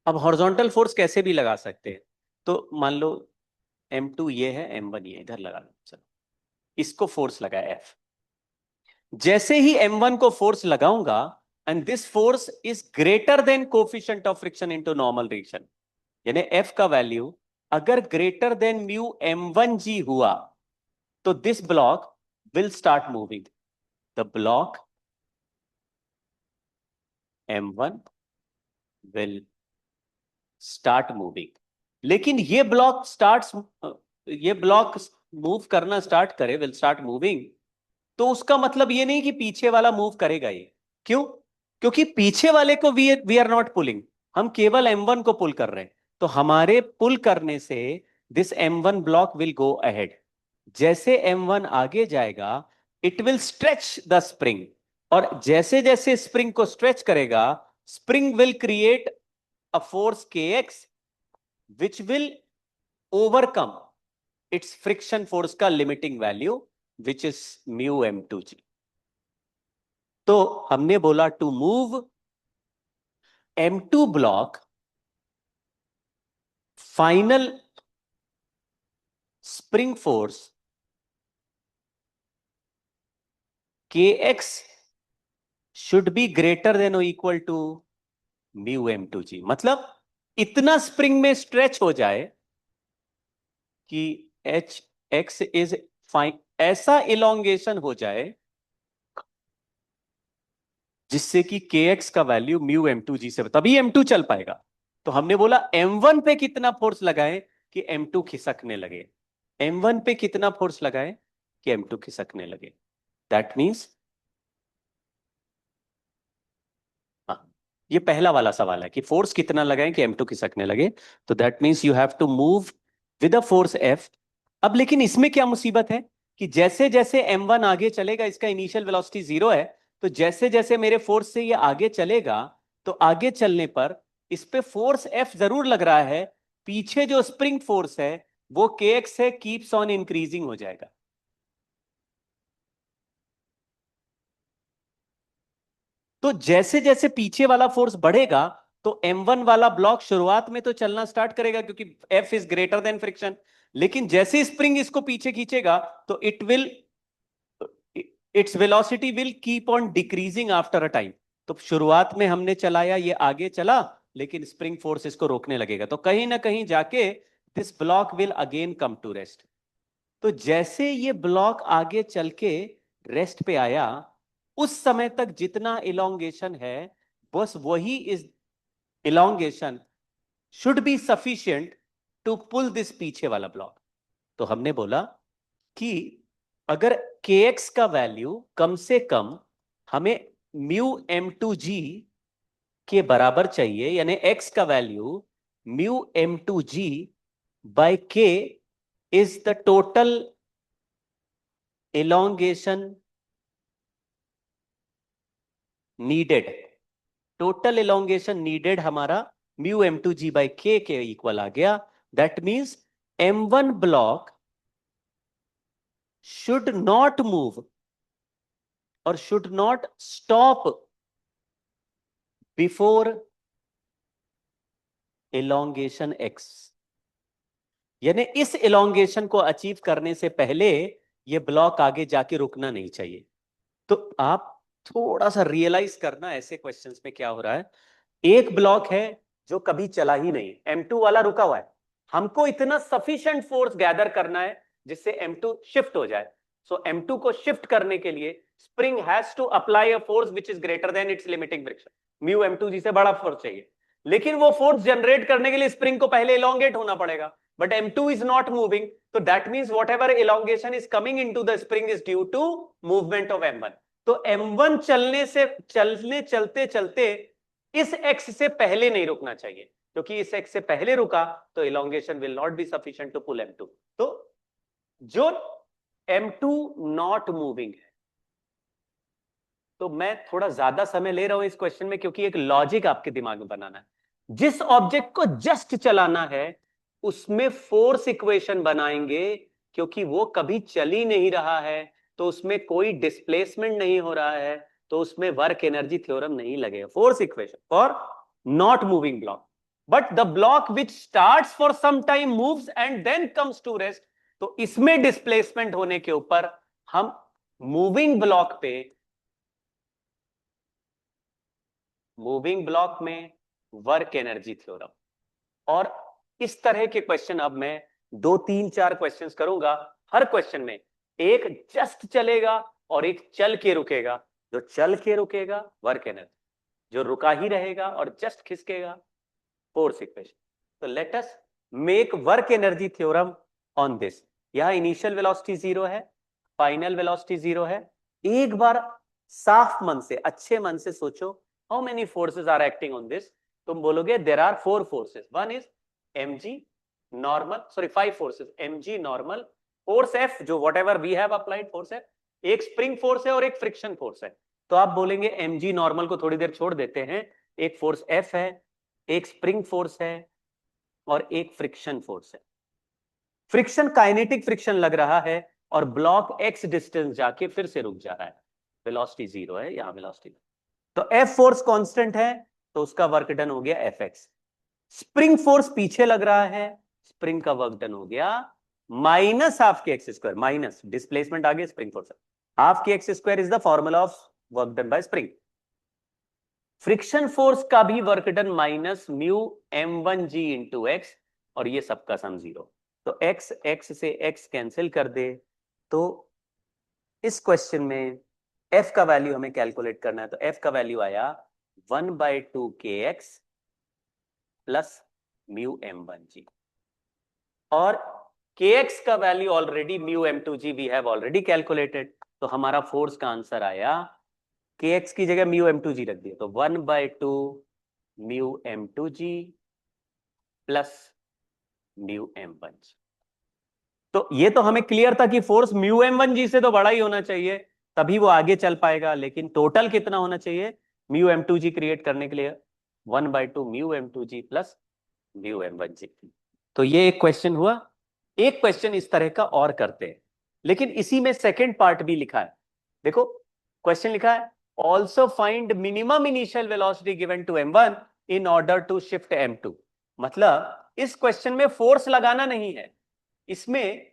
अब horizontal force कैसे भी लगा सकते हैं, तो मान लो m2 ये है, m1 ये, इधर लगा लो, चलो इसको फोर्स लगाया F। जैसे ही m1 को फोर्स लगाऊंगा and this force is greater then coefficient of friction into normal reaction, यानी F का वैल्यू अगर ग्रेटर देन म्यू m1g हुआ तो this block will start moving, the block m1 will start moving. लेकिन ये ब्लॉक मूव करना स्टार्ट करे, विल स्टार्ट मूविंग, तो उसका मतलब ये नहीं कि पीछे वाला मूव करेगा ये। क्यों? क्योंकि पीछे वाले को वी आर नॉट पुलिंग, हम केवल m1 को पुल कर रहे हैं, तो हमारे पुल करने से this m1 block will go ahead. जैसे m1 आगे जाएगा it will stretch the spring, और जैसे जैसे स्प्रिंग को स्ट्रेच करेगा spring will create a force kx which will overcome its friction force का limiting value which is mu m2g। तो हमने बोला to move m2 block final spring force kx should be greater than और इक्वल टू म्यू m2g। मतलब इतना स्प्रिंग में स्ट्रेच हो जाए कि एच एक्स इज फाइन, ऐसा इलोंगेशन हो जाए जिससे कि के एक्स का वैल्यू म्यू m2g से, तभी m2 चल पाएगा। तो हमने बोला m1 पे कितना फोर्स लगाए कि m2 खिसकने लगे, m1 पे कितना फोर्स लगाए कि m2 खिसकने लगे। दैट मीन्स, हाँ, ये पहला वाला सवाल है कि फोर्स कितना लगाएं कि m2 खिसकने लगे। तो that means you have to move with a force f। अब लेकिन इसमें क्या मुसीबत है कि जैसे जैसे m1 आगे चलेगा, इसका इनिशियल वेलोसिटी 0 है, तो जैसे जैसे मेरे फोर्स से ये आगे चलेगा, तो आगे चलने पर इस पे फोर्स f जरूर लग रहा है, पीछे जो स्प्रिंग फोर्स है वो kx है, कीप्स ऑन इंक्रीजिंग हो जाएगा। तो जैसे जैसे पीछे वाला फोर्स बढ़ेगा तो m1 वाला ब्लॉक शुरुआत में तो चलना स्टार्ट करेगा क्योंकि F is greater then friction, लेकिन जैसे स्प्रिंग इसको पीछे खींचेगा तो its velocity will keep on decreasing after a time. तो शुरुआत में हमने चलाया, ये आगे चला, लेकिन स्प्रिंग फोर्स इसको रोकने लगेगा, तो कहीं ना कहीं जाके this block will again come to rest. तो जैसे ये ब्लॉक आगे चल के रेस्ट पे आया, उस समय तक जितना इलोंगेशन है, बस वही is elongation should be sufficient to pull this पीछे वाला ब्लॉक। तो हमने बोला कि अगर kx का वैल्यू कम से कम हमें म्यू m2g के बराबर चाहिए, यानी x का value mu m2g by k is the total elongation needed, total elongation needed हमारा म्यू m2g बाय k के इक्वल आ गया। That means m1 block should not move और should not stop before elongation x, यानी इस elongation को अचीव करने से पहले ये ब्लॉक आगे जाके रुकना नहीं चाहिए। तो आप थोड़ा सा रियलाइज करना ऐसे क्वेश्चंस में क्या हो रहा है। एक ब्लॉक है जो कभी चला ही नहीं, m2 वाला रुका हुआ है, हमको इतना सफिशिएंट फोर्स गैदर करना है जिससे m2 शिफ्ट हो जाए। सो m2 को शिफ्ट करने के लिए spring has to apply a force which is greater than its limiting friction, mu m2 से बड़ा फोर्स चाहिए, लेकिन वो फोर्स जनरेट करने के लिए स्प्रिंग को पहले इलोंगेट होना पड़ेगा, but m2 is not moving, तो that means whatever elongation is coming into the spring is due to movement of m1। तो m1 चलने चलते चलते इस x से पहले नहीं रुकना चाहिए, क्योंकि इस x से पहले रुका तो elongation will not be sufficient to pull m2। तो जो m2 नॉट मूविंग है, तो मैं थोड़ा ज्यादा समय ले रहा हूं इस क्वेश्चन में क्योंकि एक लॉजिक आपके दिमाग में बनाना है। जिस ऑब्जेक्ट को जस्ट चलाना है उसमें फोर्स इक्वेशन बनाएंगे, क्योंकि वो कभी चल ही नहीं रहा है, तो उसमें कोई डिस्प्लेसमेंट नहीं हो रहा है, तो उसमें वर्क एनर्जी थ्योरम नहीं लगेगा। Force equation for not moving block, but the block which starts for some time moves and then comes to rest, तो इसमें डिस्प्लेसमेंट होने के ऊपर हम मूविंग ब्लॉक पे, मूविंग ब्लॉक में वर्क एनर्जी थ्योरम, और इस तरह के क्वेश्चन अब मैं 2 3 4 क्वेश्चंस करूंगा। हर क्वेश्चन में एक जस्ट चलेगा और एक चल के रुकेगा। जो चल के रुकेगा वर्क एनर्जी, जो रुका ही रहेगा और जस्ट खिसकेगा फोर्स इक्वेशन। तो let us make work energy theorem on this. यहां इनिशियल वेलोसिटी 0 है, फाइनल वेलोसिटी 0 है। एक बार साफ मन से, अच्छे मन से सोचो, how many forces are acting on this. तुम बोलोगे there are 4 forces, one is mg normal, sorry 5 forces, mg normal, force f जो whatever we have applied force है, एक स्प्रिंग फोर्स है और एक फ्रिक्शन फोर्स है। तो आप बोलेंगे mg नॉर्मल को थोड़ी देर छोड़ देते हैं, एक फोर्स f है, एक स्प्रिंग फोर्स है और एक फ्रिक्शन फोर्स है। फ्रिक्शन काइनेटिक फ्रिक्शन लग रहा है, और ब्लॉक x डिस्टेंस जाके फिर से रुक जा रहा है, वेलोसिटी 0 है, यहां वेलोसिटी। तो F फोर्स कांस्टेंट है, तो उसका वर्क डन हो गया Fx। स्प्रिंग फोर्स पीछे लग रहा है, स्प्रिंग का वर्क डन हो गया minus half k x square, minus displacement आ गया spring force, half k x square is the formula of work done by spring. Friction force का भी work done minus mu m1g into x, और ये सबका सम 0। तो x x से x कैंसिल कर दे, तो इस क्वेश्चन में f का वैल्यू हमें कैलकुलेट करना है, तो f का वैल्यू आया 1/2 kx प्लस म्यू m1g, और kx का value already mu m2g we have already calculated, तो हमारा फोर्स का आंसर आया, kx की जगह म्यू m2g रख दिया, तो 1/2 mu m2g plus mu m1g। तो ये तो हमें क्लियर था कि फोर्स म्यू m1g से तो बड़ा ही होना चाहिए, तभी वो आगे चल पाएगा, लेकिन टोटल कितना होना चाहिए म्यू m2g क्रिएट करने के लिए, 1/2 mu m2g plus mu m1g। तो ये एक क्वेश्चन हुआ। एक क्वेश्चन इस तरह का और करते हैं, लेकिन इसी में सेकंड पार्ट भी लिखा है। देखो क्वेश्चन लिखा है, also find minimum initial velocity given to m1 in order to shift m2। मतलब इस क्वेश्चन में फोर्स लगाना नहीं है, इसमें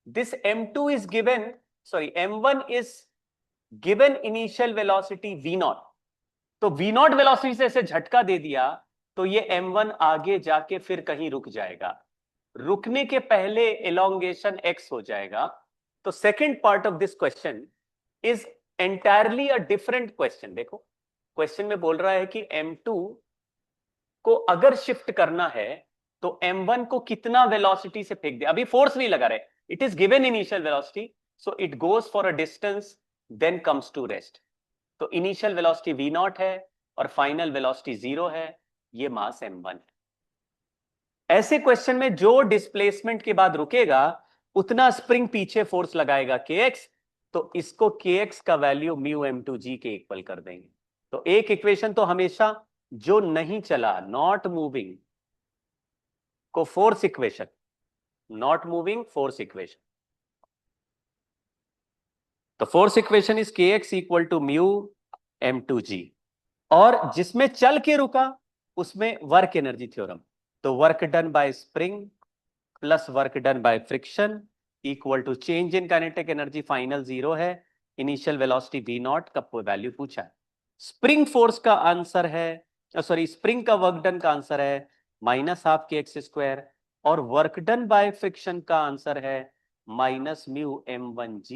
this m2 is given, sorry m1 is given initial velocity v0, तो v0 वेलोसिटी से ऐसे झटका दे दिया, तो ये m1 आगे जाके फिर कहीं रुक जाएगा, रुकने के पहले एलोंगेशन x हो जाएगा। तो second part of this question is entirely a different question. देखो क्वेश्चन में बोल रहा है कि m2 को अगर शिफ्ट करना है तो m1 को कितना वेलोसिटी से फेंक दे, अभी फोर्स नहीं लगा रहे, it is given initial velocity, so it goes for a distance then comes to rest. तो इनिशियल वेलोसिटी v0 है और फाइनल वेलोसिटी 0 है, ये मास m1 है। ऐसे क्वेश्चन में जो डिस्प्लेसमेंट के बाद रुकेगा उतना स्प्रिंग पीछे फोर्स लगाएगा kx, तो इसको kx का वैल्यू म्यू m2g के इक्वल कर देंगे। तो एक इक्वेशन तो हमेशा जो नहीं चला, नॉट मूविंग, को force equation, not moving force equation, तो force equation is kx equal to mu m2g, और जिसमें चल के रुका उसमें वर्क एनर्जी थ्योरम, तो work done by spring plus work done by friction equal to change in kinetic energy, final 0 है, इनिशियल वेलोसिटी v0 का वैल्यू पूछा है। स्प्रिंग फोर्स का आंसर है, सॉरी स्प्रिंग का वर्क डन का आंसर है minus half k x square, और वर्क डन बाय फ्रिक्शन का आंसर है minus mu m1g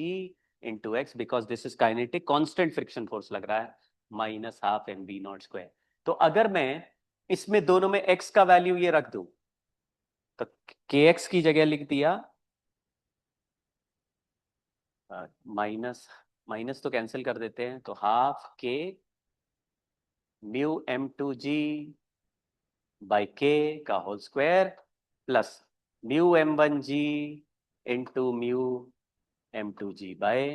into x, because this is kinetic constant friction force लग रहा है, माइनस हाफ mv0 स्क्वायर। तो अगर मैं इसमें दोनों में x का वैल्यू ये रख दूं, तो kx की जगह लिख दिया माइनस, माइनस तो कैंसिल कर देते हैं, तो हाफ के म्यू m2g बाई के का whole square plus mu m1g into mu m2g by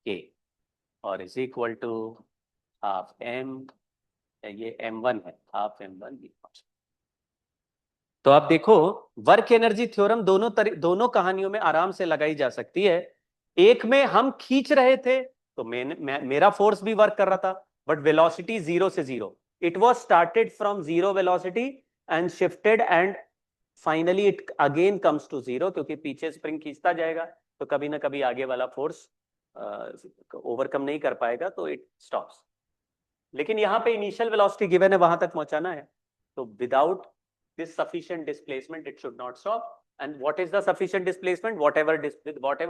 k, और is equal to half m, ये m1 है, हाफ m1 v0। तो आप देखो वर्क एनर्जी थ्योरम दोनों कहानियों में आराम से लगाई जा सकती है। एक में हम खींच रहे थे तो मेरा फोर्स भी वर्क कर रहा था, बट वेलोसिटी 0 से 0, it was started from 0 velocity and shifted and finally it again comes to 0, क्योंकि पीछे स्प्रिंग खींचता जाएगा तो कभी ना कभी आगे वाला फोर्स ओवरकम नहीं कर पाएगा, तो इट स्टॉप्स। लेकिन यहाँ पे इनिशियल वेलोसिटी गिवन है, वहां तक पहुंचाना है, तो without this sufficient displacement it should not stop. And what is the sufficient displacement? Whatever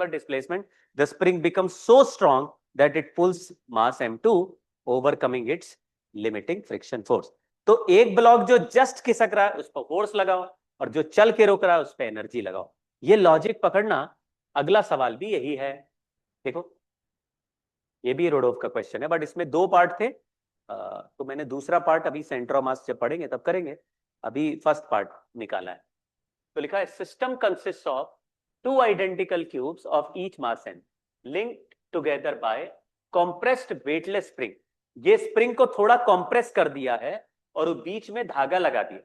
displacement, the spring becomes so strong that it pulls mass m2, overcoming its limiting friction force. तो एक ब्लॉक जो जस्ट खिसक रहा है उस पर फोर्स लगाओ, और जो चल के रोक रहा है उस पर एनर्जी लगाओ। ये लॉजिक पकड़ना। अगला सवाल भी यही है, देखो ये भी रोडोफ का क्वेश्चन है, बट इसमें दो पार्ट थे, तो मैंने दूसरा पार्ट अभी सेंटर ऑफ मास जब पढ़ेंगे तब करेंगे, अभी फर्स्ट पार्ट निकाला है। तो लिखा है system consist of two identical cubes of each mass n linked together by compressed weightless spring. ये स्प्रिंग को थोड़ा कंप्रेस कर दिया है और बीच में धागा लगा दिया,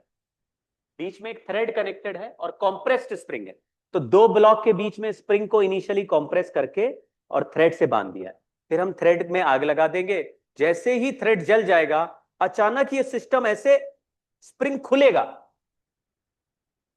बीच में एक थ्रेड कनेक्टेड है और कंप्रेस्ड स्प्रिंग है, तो दो ब्लॉक के बीच में स्प्रिंग को इनिशियली कंप्रेस करके और थ्रेड से बांध दिया। फिर हम थ्रेड में आग लगा देंगे, जैसे ही थ्रेड जल जाएगा अचानक ये सिस्टम ऐसे स्प्रिंग खुलेगा।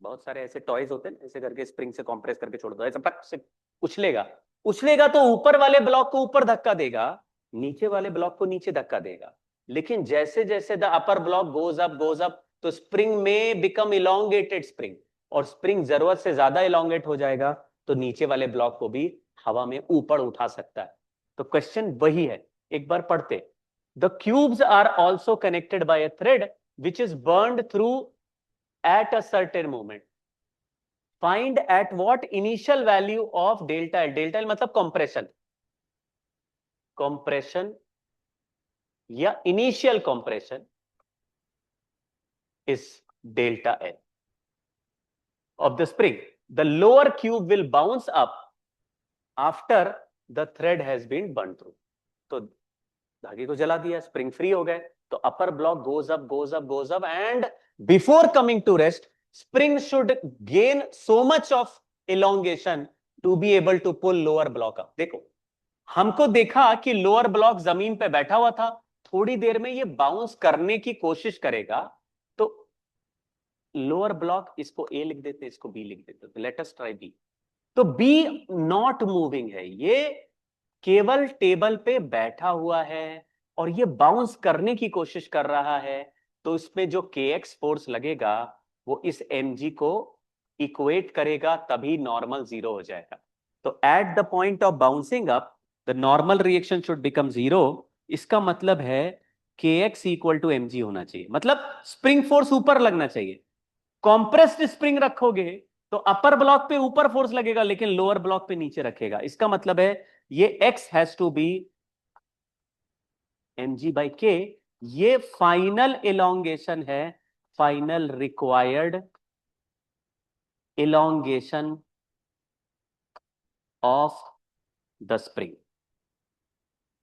बहुत सारे ऐसे टॉयज होते हैं, ऐसे करके स्प्रिंग से कंप्रेस करके छोड़ दो, ऐसा पट से उछलेगा। उछलेगा तो ऊपर वाले ब्लॉक को ऊपर धक्का देगा, नीचे वाले ब्लॉक को नीचे धक्का देगा। लेकिन जैसे जैसे the upper block goes up तो स्प्रिंग में बिकम इलोंगेटेड स्प्रिंग, और स्प्रिंग जरूरत से ज्यादा इलोंगेट हो जाएगा तो नीचे वाले ब्लॉक को भी हवा में ऊपर उठा सकता है। तो क्वेश्चन वही है, एक बार पढ़ते। The cubes are also connected by a thread which is burned through at a certain moment. Find at what initial value of delta L. Delta L मतलब compression, compression या initial compression is delta L of the spring. The lower cube will bounce up after the thread has been burned through. तो धागे को जला दिया, स्प्रिंग फ्री हो गए, तो upper block goes up and before coming to rest spring should gain so much of elongation to be able to pull lower block up. देखो हमको देखा कि लोअर ब्लॉक जमीन पे बैठा हुआ था, थोड़ी देर में ये बाउंस करने की कोशिश करेगा, तो लोअर ब्लॉक, इसको ए लिख देते, इसको बी लिख देते, लेट अस ट्राई बी। तो बी नॉट मूविंग है, ये केवल टेबल पे बैठा हुआ है और ये बाउंस करने की कोशिश कर रहा है। तो इसमें जो kx फोर्स लगेगा वो इस mg को इक्वेट करेगा, तभी नॉर्मल जीरो हो जाएगा। तो at the point of bouncing up the normal reaction should become zero. इसका मतलब है kx इक्वल टू mg होना चाहिए, मतलब स्प्रिंग फोर्स ऊपर लगना चाहिए। कॉम्प्रेस्ड स्प्रिंग रखोगे तो अपर ब्लॉक पे ऊपर फोर्स लगेगा लेकिन लोअर ब्लॉक पे नीचे रखेगा। इसका मतलब है ये x has to be mg by k। ये फाइनल इलोंगेशन है, final required elongation of the spring.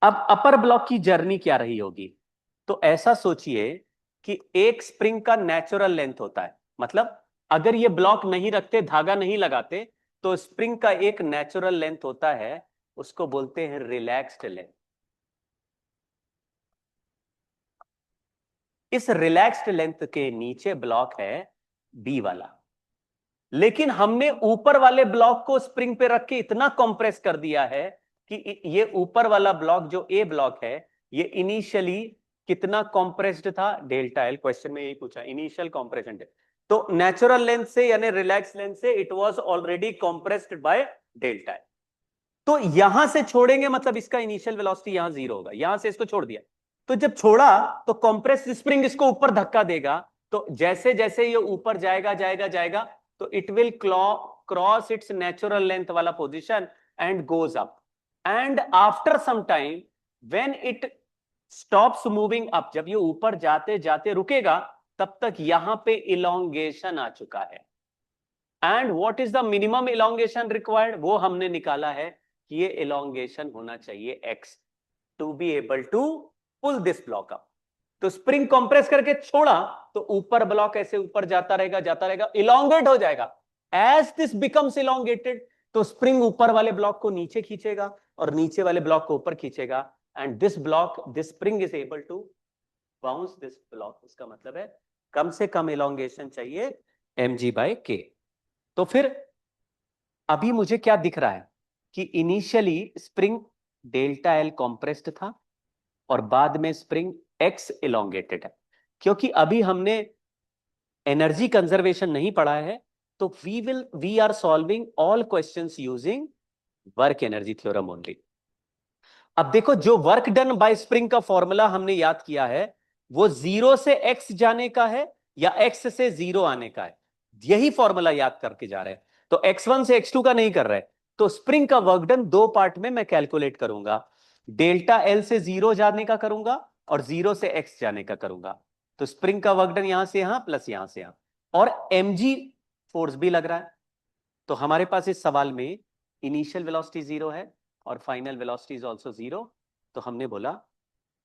अब अपर ब्लॉक की जर्नी क्या रही होगी? तो ऐसा सोचिए कि एक स्प्रिंग का नेचुरल लेंथ होता है, मतलब अगर ये ब्लॉक नहीं रखते, धागा नहीं लगाते, तो स्प्रिंग का एक नेचुरल लेंथ होता है, उसको बोलते हैं रिलैक्स्ड लेंथ। इस रिलैक्स्ड लेंथ के नीचे ब्लॉक है बी वाला, लेकिन हमने ऊपर वाले ब्लॉक को स्प्रिंग पे रख के इतना कंप्रेस कर दिया है कि ये ऊपर वाला ब्लॉक जो ए ब्लॉक है, ये इनिशियली कितना कंप्रेस्ड था? Delta L. क्वेश्चन में यही पूछा, इनिशियल कंप्रेशन। तो नेचुरल लेंथ से यानी रिलैक्स लेंथ से it was already compressed by delta L. तो यहां से छोड़ेंगे मतलब इसका इनिशियल वेलोसिटी यहां जीरो होगा, यहां से इसको छोड़ दिया, तो जब छोड़ा तो कंप्रेस्ड स्प्रिंग इसको ऊपर धक्का देगा, तो जैसे जैसे ये ऊपर जाएगा जाएगा जाएगा तो it will cross its natural length वाला position and goes up, and after some time when it stops moving up, जब ये ऊपर जाते जाते रुकेगा, तब तक यहां पे इलोंगेशन आ चुका है। And what is the minimum elongation required? वो हमने निकाला है कि ये इलोंगेशन होना चाहिए x to be able to pull this block up. तो स्प्रिंग कंप्रेस करके छोड़ा तो ऊपर ब्लॉक ऐसे ऊपर जाता रहेगा, इलोंगेट हो जाएगा। एज दिस बिकम्स इलोंगेटेड तो स्प्रिंग ऊपर वाले ब्लॉक को नीचे खींचेगा और नीचे वाले ब्लॉक को ऊपर खींचेगा, and this spring is able to bounce this block. इसका मतलब है कम से कम इलोंगेशन चाहिए mg बाय k। तो फिर अभी मुझे क्या दिख रहा है कि initially spring delta L compressed था और बाद में स्प्रिंग एक्स इलोंगेटेड है। क्योंकि अभी हमने एनर्जी कंजर्वेशन नहीं पढ़ा है, तो we are solving all questions using work energy theorem only. अब देखो, जो वर्क डन बाय स्प्रिंग का फॉर्मूला हमने याद किया है वो जीरो से एक्स जाने का है या एक्स से जीरो आने का है, यही फॉर्मूला याद करके जा रहे हैं। तो x1 से x2 का नहीं कर रहे। तो स्प्रिंग का वर्क डन दो पार्ट में मैं कैलकुलेट करूंगा, डेल्टा एल से जीरो जाने का करूंगा और जीरो से एक्स जाने का करूंगा। तो स्प्रिंग का वर्क डन यहां से यहां प्लस यहां से यहां, और mg फोर्स भी लग रहा है। तो हमारे पास इस सवाल में इनिशियल वेलोसिटी जीरो है और final velocity is also zero. तो हमने बोला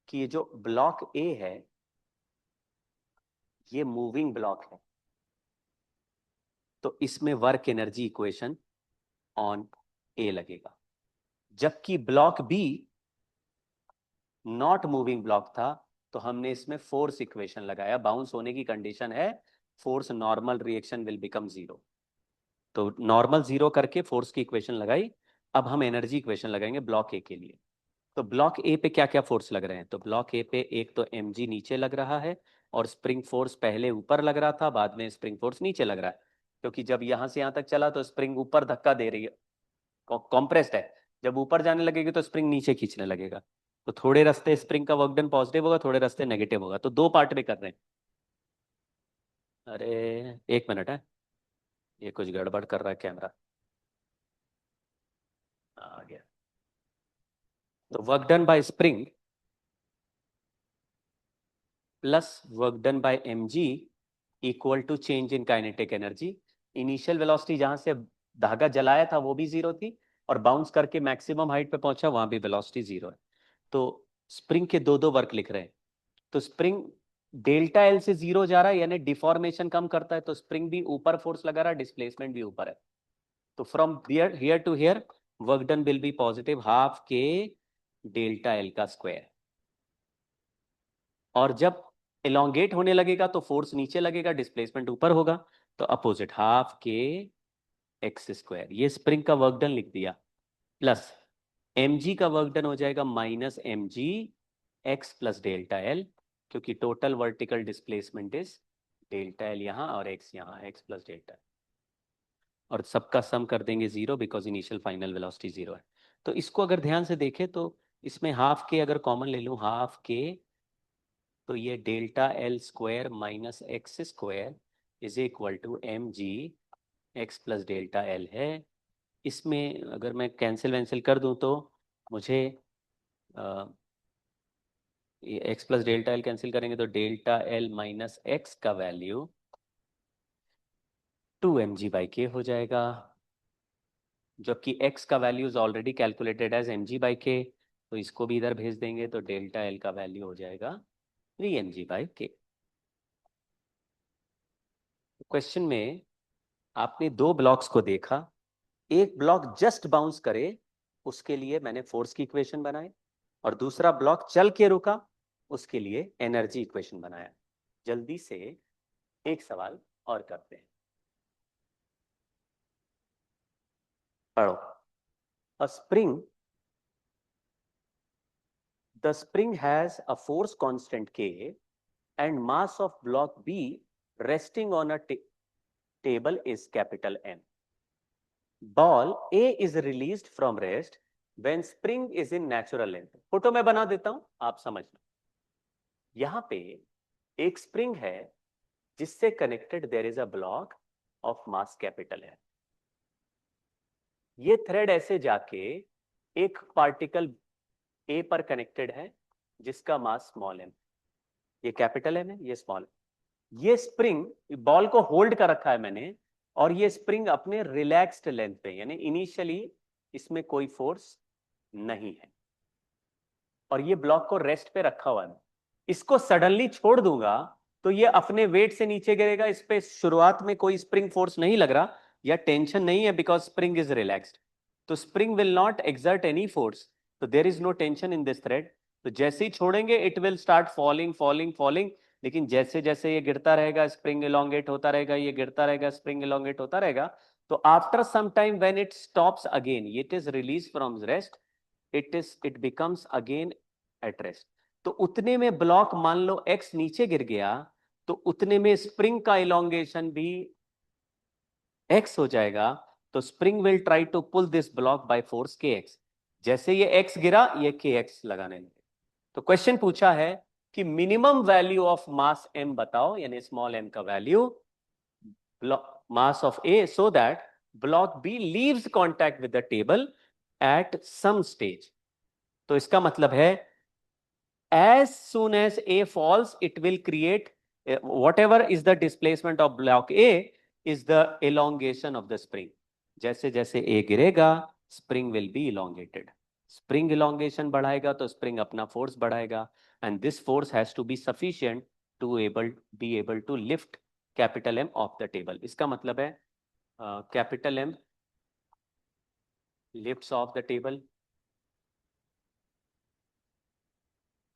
कि ये जो ब्लॉक ए है ये मूविंग ब्लॉक है, तो इसमें work energy equation on A लगेगा, जबकि block B not moving block था, तो हमने इसमें फोर्स इक्वेशन लगाया। बाउंस होने की कंडीशन है force normal, reaction will become zero. तो नॉर्मल जीरो करके फोर्स की इक्वेशन लगाई। अब हम एनर्जी इक्वेशन लगाएंगे ब्लॉक ए के लिए। तो ब्लॉक ए पे क्या क्या फोर्स लग रहे हैं? तो ब्लॉक ए पे एक तो mg नीचे लग रहा है, और स्प्रिंग फोर्स पहले ऊपर लग रहा था, बाद में स्प्रिंग फोर्स नीचे लग रहा है, क्योंकि जब यहां से यहां तक चला तो स्प्रिंग ऊपर धक्का दे रही है, कॉम्प्रेस्ड है। जब ऊपर जाने लगेगी तो स्प्रिंग नीचे खींचने लगेगा। तो थोड़े रास्ते स्प्रिंग का वर्क डन पॉजिटिव होगा, थोड़े रास्ते नेगेटिव होगा। तो दो पार्ट में कर रहे हैं। अरे एक मिनट है, ये कुछ गड़बड़ कर रहा है कैमरा। आ गया। तो work done by spring plus work done by mg equal to change in kinetic energy. Initial velocity जहां से धागा जलाया था वो भी जीरो थी, और बाउंस करके मैक्सिमम हाइट पे पहुंचा वहां भी वेलोसिटी जीरो है। तो स्प्रिंग के दो दो वर्क लिख रहे हैं। तो स्प्रिंग डेल्टा एल से जीरो जा रहा है, यानी डिफॉर्मेशन कम करता है, तो स्प्रिंग भी ऊपर फोर्स लगा रहा है, डिस्प्लेसमेंट भी ऊपर है। तो from here to here work done will be positive half k delta L का स्क्वायर। और जब एलोंगेट होने लगेगा तो फोर्स नीचे लगेगा, डिस्प्लेसमेंट ऊपर होगा, तो opposite half k x square. ये स्प्रिंग का वर्क डन लिख दिया, प्लस mg का वर्क डन हो जाएगा minus mg x plus delta L, क्योंकि total vertical displacement is delta L यहाँ और x यहाँ, x प्लस डेल्टा। और सबका सम कर देंगे zero, because initial final velocity zero है। तो इसको अगर ध्यान से देखें तो इसमें हाफ के अगर कॉमन ले लूँ, हाफ के, तो ये delta L square minus x square is equal to mg x plus delta L है। इसमें अगर मैं कैंसिल वैंसिल कर दूं तो मुझे ये x plus delta L cancel करेंगे तो डेल्टा एल माइनस एक्स का वैल्यू 2mg/k हो जाएगा, जबकि x का value is already calculated as mg/k। तो इसको भी इधर भेज देंगे तो डेल्टा एल का वैल्यू हो जाएगा 3mg/k। क्वेश्चन में आपने दो ब्लॉक्स को देखा, एक ब्लॉक जस्ट बाउंस करे उसके लिए मैंने फोर्स की इक्वेशन बनाई, और दूसरा ब्लॉक चल के रुका उसके लिए एनर्जी इक्वेशन बनाया। जल्दी से एक सवाल और करते हैं, पढ़ो। अ spring, the spring has a force constant K and mass of block B resting on a table is capital M. Ball A is released from rest when spring is in natural length. Photo मैं बना देता हूं, आप समझना। यहां पे एक स्प्रिंग है जिससे connected there is a block of mass capital है। ये थ्रेड ऐसे जाके एक पार्टिकल ए पर कनेक्टेड है जिसका मास स्मॉल एम, ये कैपिटल एम है, ये स्मॉल। ये स्प्रिंग बॉल को होल्ड कर रखा है मैंने, और ये स्प्रिंग अपने रिलैक्स्ड लेंथ पे, यानी इनिशियली इसमें कोई फोर्स नहीं है, और ये ब्लॉक को रेस्ट पे रखा हुआ है। इसको सडनली छोड़ दूंगा तो ये अपने वेट से नीचे गिरेगा। इस पे शुरुआत में कोई स्प्रिंग फोर्स नहीं लग रहा या टेंशन नहीं है, बिकॉज स्प्रिंग इज रिलैक्स्ड। तो spring will not exert any force, तो there is no tension in this thread. तो जैसे ही छोड़ेंगे it will start falling falling falling, लेकिन जैसे जैसे ये गिरता रहेगा स्प्रिंग इलोंगेट होता रहेगा, ये गिरता रहेगा स्प्रिंग इलोंगेट होता रहेगा। तो after some time when it stops again, it is release from rest, it becomes again at rest. तो उतने में ब्लॉक मान लो x नीचे गिर गया, तो उतने में स्प्रिंग का इलोंगेशन भी x हो जाएगा। तो spring will try to pull this block by force kx। जैसे ये x गिरा ये kx लगाने लगे। तो क्वेश्चन पूछा है कि minimum value of mass m बताओ, यानी स्मॉल m का value mass of a, so that block B leaves contact with the table at some stage। तो इसका मतलब है as soon as A falls, it will create whatever is the displacement of block A is the elongation of the spring. जैसे जैसे A गिरेगा spring will be elongated. Spring elongation बढ़ाएगा तो spring अपना force बढ़ाएगा, and this force has to be sufficient to be able to lift capital M off the table। इसका मतलब है capital M lifts off the table,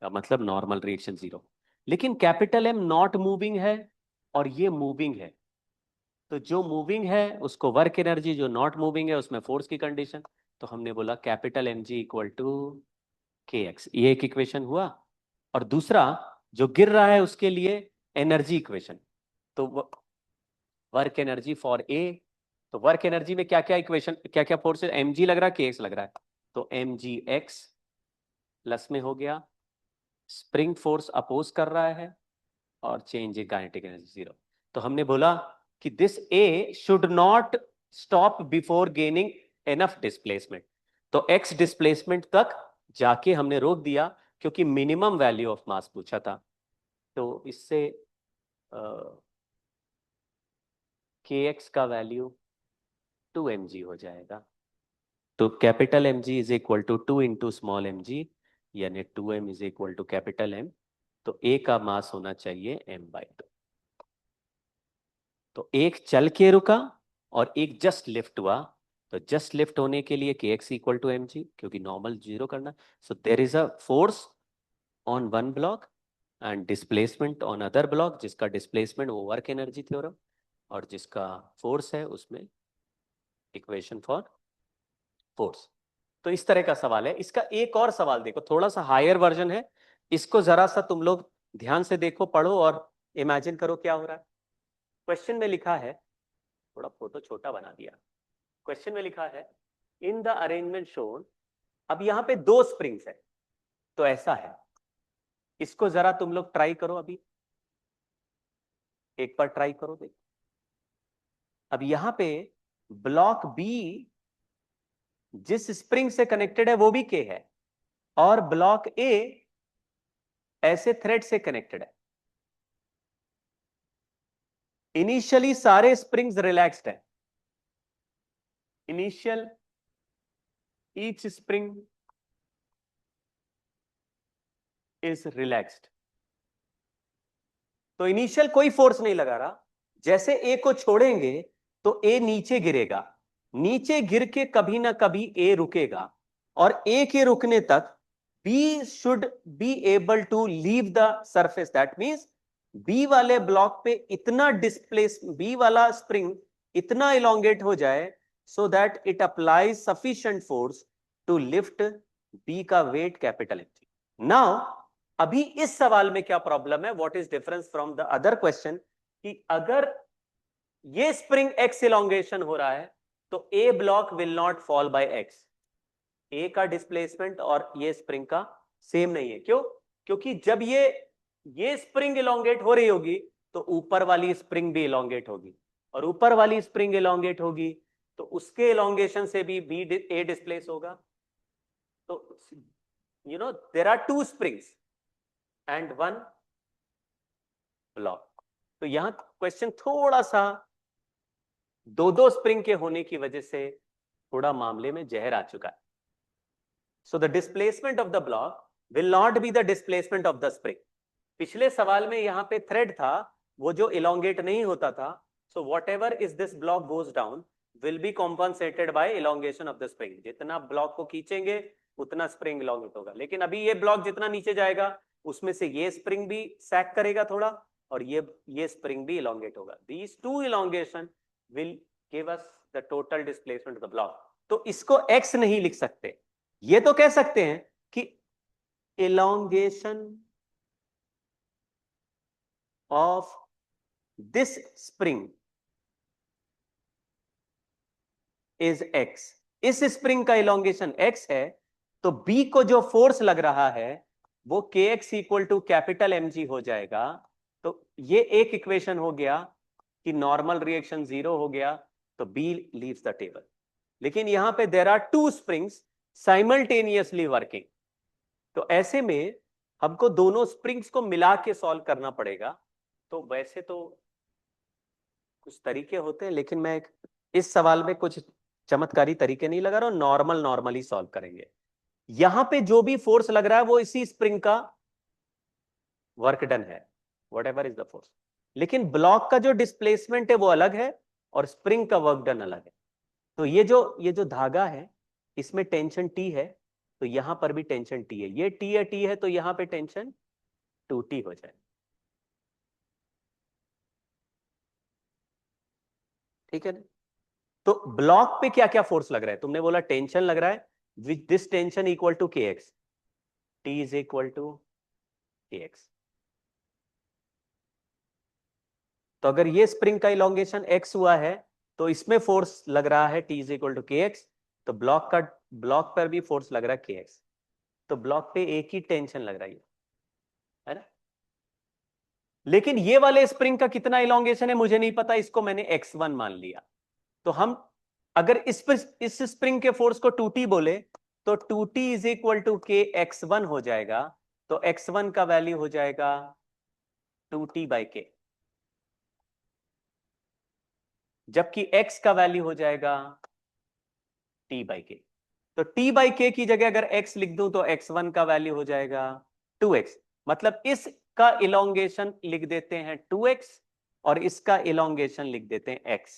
का मतलब नॉर्मल रिएक्शन जीरो। लेकिन कैपिटल एम नॉट मूविंग है और ये मूविंग है, तो जो मूविंग है उसको वर्क एनर्जी, जो नॉट मूविंग है उसमें फोर्स की कंडीशन। तो हमने बोला capital M g equal to k x, ये एक इक्वेशन हुआ। और दूसरा जो गिर रहा है उसके लिए एनर्जी इक्वेशन, तो वर्क एनर्जी फॉर ए। तो वर्क एनर्जी में क्या क्या इक्वेशन, क्या क्या फोर्स है, एम जी लग रहा है के एक्स लग रहा है, तो एम जी एक्स प्लस में हो गया, स्प्रिंग फोर्स अपोज कर रहा है और change in kinetic energy zero. तो हमने बोला कि this A should not stop before gaining enough displacement, तो एक्स डिस्प्लेसमेंट तक जाके हमने रोक दिया क्योंकि मिनिमम वैल्यू ऑफ मास पूछा था। तो इससे के एक्स का वैल्यू 2 mg हो जाएगा। तो capital M g is equal to 2 small m g, यानी 2m is equal to capital M. तो ए का मास होना चाहिए m/2। तो एक चल के रुका और एक जस्ट लिफ्ट हुआ। तो जस्ट लिफ्ट होने के लिए k x equal to m g, क्योंकि नॉर्मल जीरो करना। So there is a force on one block and displacement on other block, जिसका डिस्प्लेसमेंट वो वर्क एनर्जी थ्योरम और जिसका फोर्स है उसमें इक्वेशन फॉर फोर्स। तो इस तरह का सवाल है। इसका एक और सवाल देखो, थोड़ा सा हायर वर्जन है, इसको जरा सा तुम लोग ध्यान से देखो, पढ़ो और इमेजिन करो क्या हो रहा है। क्वेश्चन में लिखा है, थोड़ा फोटो छोटा बना दिया। क्वेश्चन में लिखा है इन द अरेंजमेंट शोन, अब यहां पे 2 स्प्रिंग्स है। तो ऐसा है, इसको जरा तुम लोग ट्राई करो, अभी एक बार ट्राई करो देखो। अब यहां पे ब्लॉक बी जिस स्प्रिंग से कनेक्टेड है वो भी के है, और ब्लॉक ए ऐसे थ्रेड से कनेक्टेड है। इनिशियली सारे स्प्रिंग्स रिलैक्स्ड है, initial each spring is relaxed. तो इनिशियल कोई फोर्स नहीं लगा रहा, जैसे ए को छोड़ेंगे तो ए नीचे गिरेगा, नीचे गिर के कभी ना कभी ए रुकेगा, और ए के रुकने तक B should be able to leave the surface. That means B वाले ब्लॉक पे इतना डिस्प्लेस, बी वाला स्प्रिंग इतना इलोंगेट हो जाए so that it applies sufficient force to lift B का वेट कैपिटल एम। नाउ अभी इस सवाल में क्या प्रॉब्लम है, what is difference from the other question, कि अगर ये स्प्रिंग एक्स इलोंगेशन हो रहा है तो A block will not fall by x. A का डिस्प्लेसमेंट और ये स्प्रिंग का सेम नहीं है। क्यों? क्योंकि जब ये स्प्रिंग इलोंगेट हो रही होगी तो ऊपर वाली स्प्रिंग भी इलोंगेट होगी, और ऊपर वाली स्प्रिंग इलोंगेट होगी तो उसके इलोंगेशन से भी बी ए डिस्प्लेस होगा। तो you know there are 2 springs and 1 block. तो यहां क्वेश्चन थोड़ा सा 2 स्प्रिंग के होने की वजह से थोड़ा मामले में जहर आ चुका है। So the displacement of the block will not be the displacement of the spring. पिछले सवाल में यहां पे थ्रेड था वो जो इलोंगेट नहीं होता था, so what ever is this block goes down will be compensated by elongation of the spring. जितना ब्लॉक को खींचेंगे उतना स्प्रिंग इलोंगेट होगा। लेकिन अभी ये ब्लॉक जितना नीचे जाएगा उसमें से ये स्प्रिंग भी सैक करेगा थोड़ा, और ये स्प्रिंग भी इलोंगेट होगा। These two elongation will give us the total displacement of the block. तो इसको एक्स नहीं लिख सकते, ये तो कह सकते हैं कि elongation of this spring is x. इस स्प्रिंग का इलोंगेशन एक्स है, तो बी को जो फोर्स लग रहा है वो k x equal to capital M g हो जाएगा। तो ये एक इक्वेशन हो गया कि नॉर्मल रिएक्शन जीरो हो गया, तो बी लीव्स द टेबल। लेकिन यहां पे there are 2 springs simultaneously working, तो ऐसे में हमको दोनों स्प्रिंग्स को मिला के सॉल्व करना पड़ेगा। तो वैसे तो कुछ तरीके होते हैं, लेकिन मैं इस सवाल में कुछ चमत्कारी तरीके नहीं लगा रहा हूं, नॉर्मली सॉल्व करेंगे। यहां पे जो भी फोर्स लग रहा है वो इसी स्प्रिंग का वर्क डन है, what ever is the force. लेकिन ब्लॉक का जो डिस्प्लेसमेंट है वो अलग है, और स्प्रिंग का वर्क डन अलग है। तो ये जो धागा है इसमें टेंशन टी है, तो यहां पर भी टेंशन टी है, ये टी है, टी है, तो यहां पे टेंशन 2T हो जाए। ठीक है ना? तो ब्लॉक पे क्या क्या फोर्स लग रहा है? तुमने बोला टेंशन लग रहा है, which this tension equal to k x, T is equal to k x. तो अगर ये स्प्रिंग का इलोंगेशन एक्स हुआ है तो इसमें फोर्स लग रहा है T is equal to k x, तो ब्लॉक पर भी फोर्स लग रहा है के एक्स, तो ब्लॉक पे एक ही टेंशन लग रही है ना? लेकिन ये वाले स्प्रिंग का कितना इलोंगेशन है मुझे नहीं पता, इसको मैंने x1 मान लिया। तो हम अगर इस स्प्रिंग के फोर्स को 2T बोले तो 2T इज इक्वल टू के x1 हो जाएगा, तो x1 का वैल्यू हो जाएगा 2T/k, जबकि x का वैल्यू हो जाएगा T/k। तो T/k की जगह अगर x लिख दूं तो x1 का वैल्यू हो जाएगा 2x, मतलब इसका इलोंगेशन लिख देते हैं 2x और इसका इलोंगेशन लिख देते हैं x।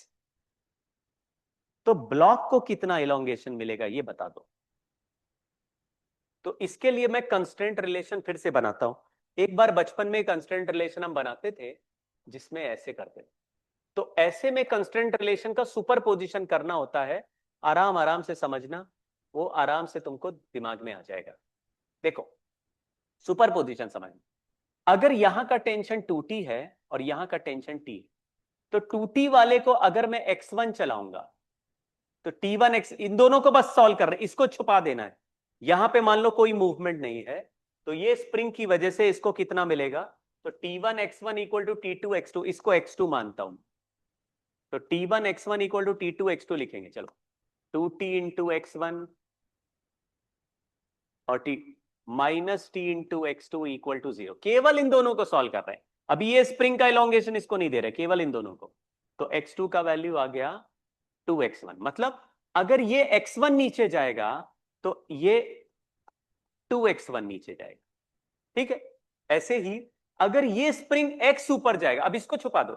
तो ब्लॉक को कितना इलोंगेशन मिलेगा ये बता दो। तो इसके लिए मैं कंस्ट्रेंट रिलेशन फिर से बनाता हूं। एक बार बचपन में कंस्ट्रेंट रिलेशन हम बनाते थे जिसमें ऐसे करते थे, तो ऐसे में कंस्ट्रेंट रिलेशन का सुपर पोजिशन करना होता है। आराम आराम से समझना, वो आराम से तुमको दिमाग में आ जाएगा। देखो सुपर पोजिशन समझना, अगर यहां का टेंशन 2T है और यहां का टेंशन T, तो 2T वाले को अगर मैं x1 चलाऊंगा तो T1 x, इन दोनों को बस सॉल्व कर रहे हैं, इसको छुपा देना है। यहां पे मान लो कोई मूवमेंट नहीं है, तो ये स्प्रिंग की वजह से इसको कितना मिलेगा, तो T1 x1 equal to T2 x2, इसको x2 मानता हूं, तो T1 x1 equal to T2 x2 लिखेंगे। चलो 2T इंटू x1 और T minus T into x2 equal to 0। केवल इन दोनों को सॉल्व कर रहे हैं, अभी ये स्प्रिंग का इलोंगेशन इसको नहीं दे रहे, केवल इन दोनों को। तो x2 का वैल्यू आ गया 2x1, मतलब अगर ये x1 नीचे जाएगा तो ये 2x1 नीचे जाएगा। ठीक है, ऐसे ही अगर ये स्प्रिंग x ऊपर जाएगा, अब इसको छुपा दो,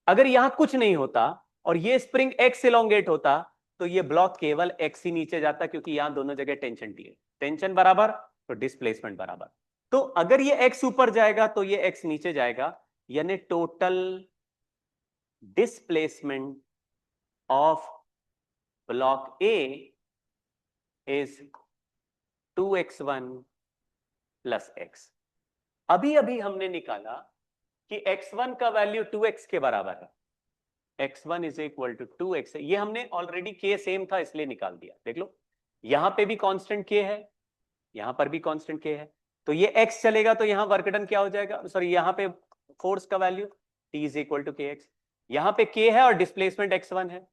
अगर यहां कुछ नहीं होता और ये स्प्रिंग x इलोंगेट होता तो ये ब्लॉक केवल x ही नीचे जाता, क्योंकि यहां दोनों जगह टेंशन टी है, टेंशन बराबर तो डिस्प्लेसमेंट बराबर। तो अगर ये x ऊपर जाएगा तो ये x नीचे जाएगा, यानी total displacement of block A is 2x1 plus x। अभी अभी हमने निकाला कि x1 का वैल्यू 2x के बराबर है, x1 is equal to 2x, ये हमने ऑलरेडी k सेम था इसलिए निकाल दिया। देख लो यहां पे भी कांस्टेंट k है, यहां पर भी कांस्टेंट k है, तो ये x चलेगा तो यहां वर्क डन क्या हो जाएगा, सॉरी यहां पे फोर्स का value t is equal to kx, यहां पे k है और डिस्प्लेसमेंट x1 है,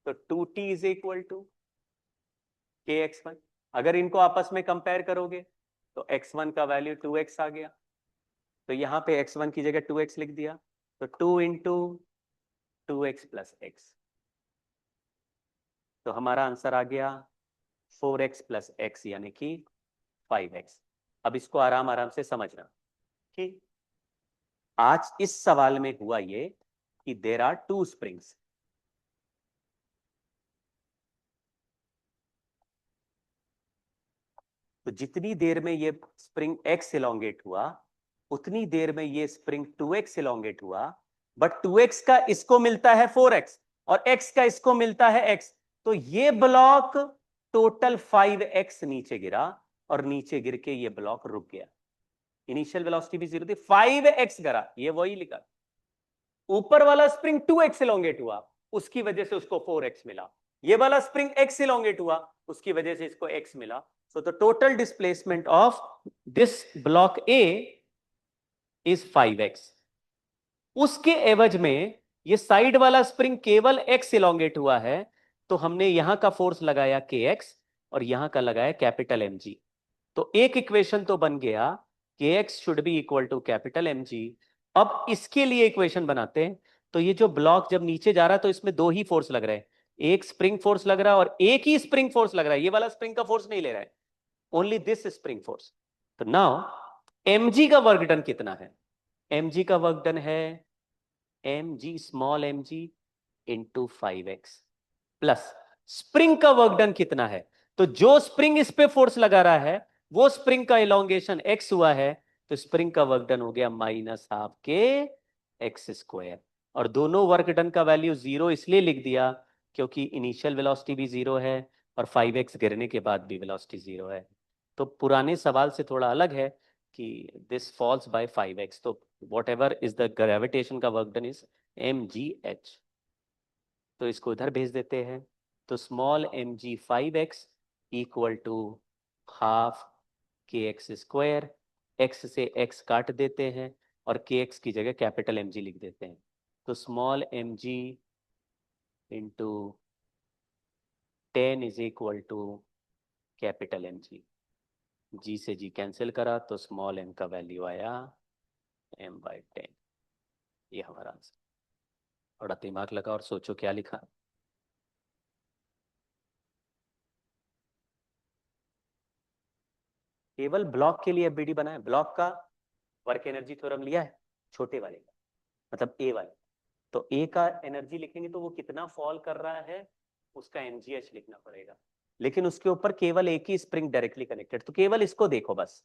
तो 2t is equal to kx1। अगर इनको आपस में कंपेयर करोगे तो x1 का वैल्यू 2x आ गया, तो यहां पे x1 की जगह 2x लिख दिया, तो 2 इंटू 2x प्लस x, तो हमारा आंसर आ गया 4x प्लस x, यानी कि 5x। अब इसको आराम आराम से समझना कि आज इस सवाल में हुआ ये कि देर आर टू स्प्रिंग्स, तो जितनी देर में ये स्प्रिंग x इलोंगेट हुआ उतनी देर में ये स्प्रिंग 2x इलोंगेट हुआ, बट 2x का इसको मिलता है 4x और x का इसको मिलता है x, तो ये ब्लॉक टोटल 5x नीचे गिरा और नीचे गिर के ये ब्लॉक रुक गया। इनिशियल वेलोसिटी भी 0 थी, 5x गिरा, ये वही लिखा। ऊपर वाला स्प्रिंग 2x इलोंगेट हुआ, उसकी वजह से उसको 4x मिला, ये वाला स्प्रिंग x इलोंगेट हुआ, उसकी वजह से इसको x मिला। So the total displacement of this block A is 5x। उसके एवज में ये साइड वाला स्प्रिंग केवल x इलोंगेट हुआ है, तो हमने यहां का फोर्स लगाया kx और यहां का लगाया कैपिटल mg। तो एक इक्वेशन तो बन गया kx should be equal to capital mg। अब इसके लिए इक्वेशन बनाते हैं, तो ये जो ब्लॉक जब नीचे जा रहा है तो इसमें दो ही फोर्स लग रहे हैं, एक स्प्रिंग फोर्स लग रहा है और एक ही स्प्रिंग फोर्स लग रहा है, ये वाला स्प्रिंग का फोर्स नहीं ले रहा है, ओनली दिस स्प्रिंग फोर्स। तो नाउ mg का वर्क डन कितना है, mg का वर्क डन है mg small mg into 5x plus spring का वर्क डन कितना है, तो जो स्प्रिंग इस पे फोर्स लगा रहा है वो स्प्रिंग का इलोंगेशन x हुआ है, तो स्प्रिंग का वर्क डन हो गया minus half k x square. और दोनों वर्क डन का वैल्यू जीरो इसलिए लिख दिया क्योंकि इनिशियल वेलोसिटी भी जीरो है और 5x गिरने के बाद भी वेलोसिटी जीरो है। तो पुराने सवाल से थोड़ा अलग है कि दिस फॉल्स बाय 5x, तो what ever is the gravitation का वर्क डन इज mgh। तो इसको इधर भेज देते हैं, तो small mg5x equal to half k x square, x से x काट देते हैं और kx की जगह कैपिटल mg लिख देते हैं, तो small mg into 10 is equal to capital mg। g से g कैंसिल करा तो स्मॉल m का वैल्यू आया m/10। ये हमारा आंसर। थोड़ा दिमाग लगा और सोचो क्या लिखा। केवल ब्लॉक के लिए एफबीडी बना है, ब्लॉक का वर्क एनर्जी थ्योरम लिया है छोटे वाले का, मतलब ए वाले, तो ए का एनर्जी लिखेंगे तो वो कितना फॉल कर रहा है उसका mgh लिखना पड़ेगा, लेकिन उसके ऊपर केवल एक ही स्प्रिंग डायरेक्टली कनेक्टेड, तो केवल इसको देखो बस।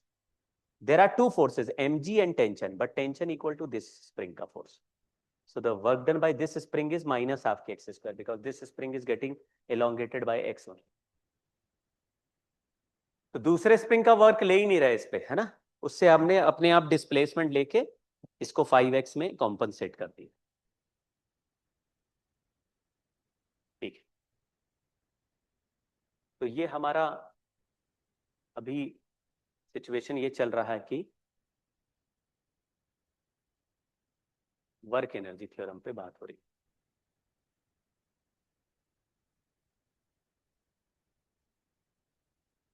There are two forces mg and tension, but tension equal to this spring का force, so the work done by this spring is minus half k x square because this spring is getting elongated by x only। तो दूसरे स्प्रिंग का वर्क ले ही नहीं रहे इस पे, है ना, उससे हमने अपने आप डिस्प्लेसमेंट लेके इसको 5x में कॉम्पनसेट कर दिया। ठीक है, तो ये हमारा अभी सिचुएशन ये चल रहा है कि वर्क एनर्जी थ्योरम पे बात हो रही है।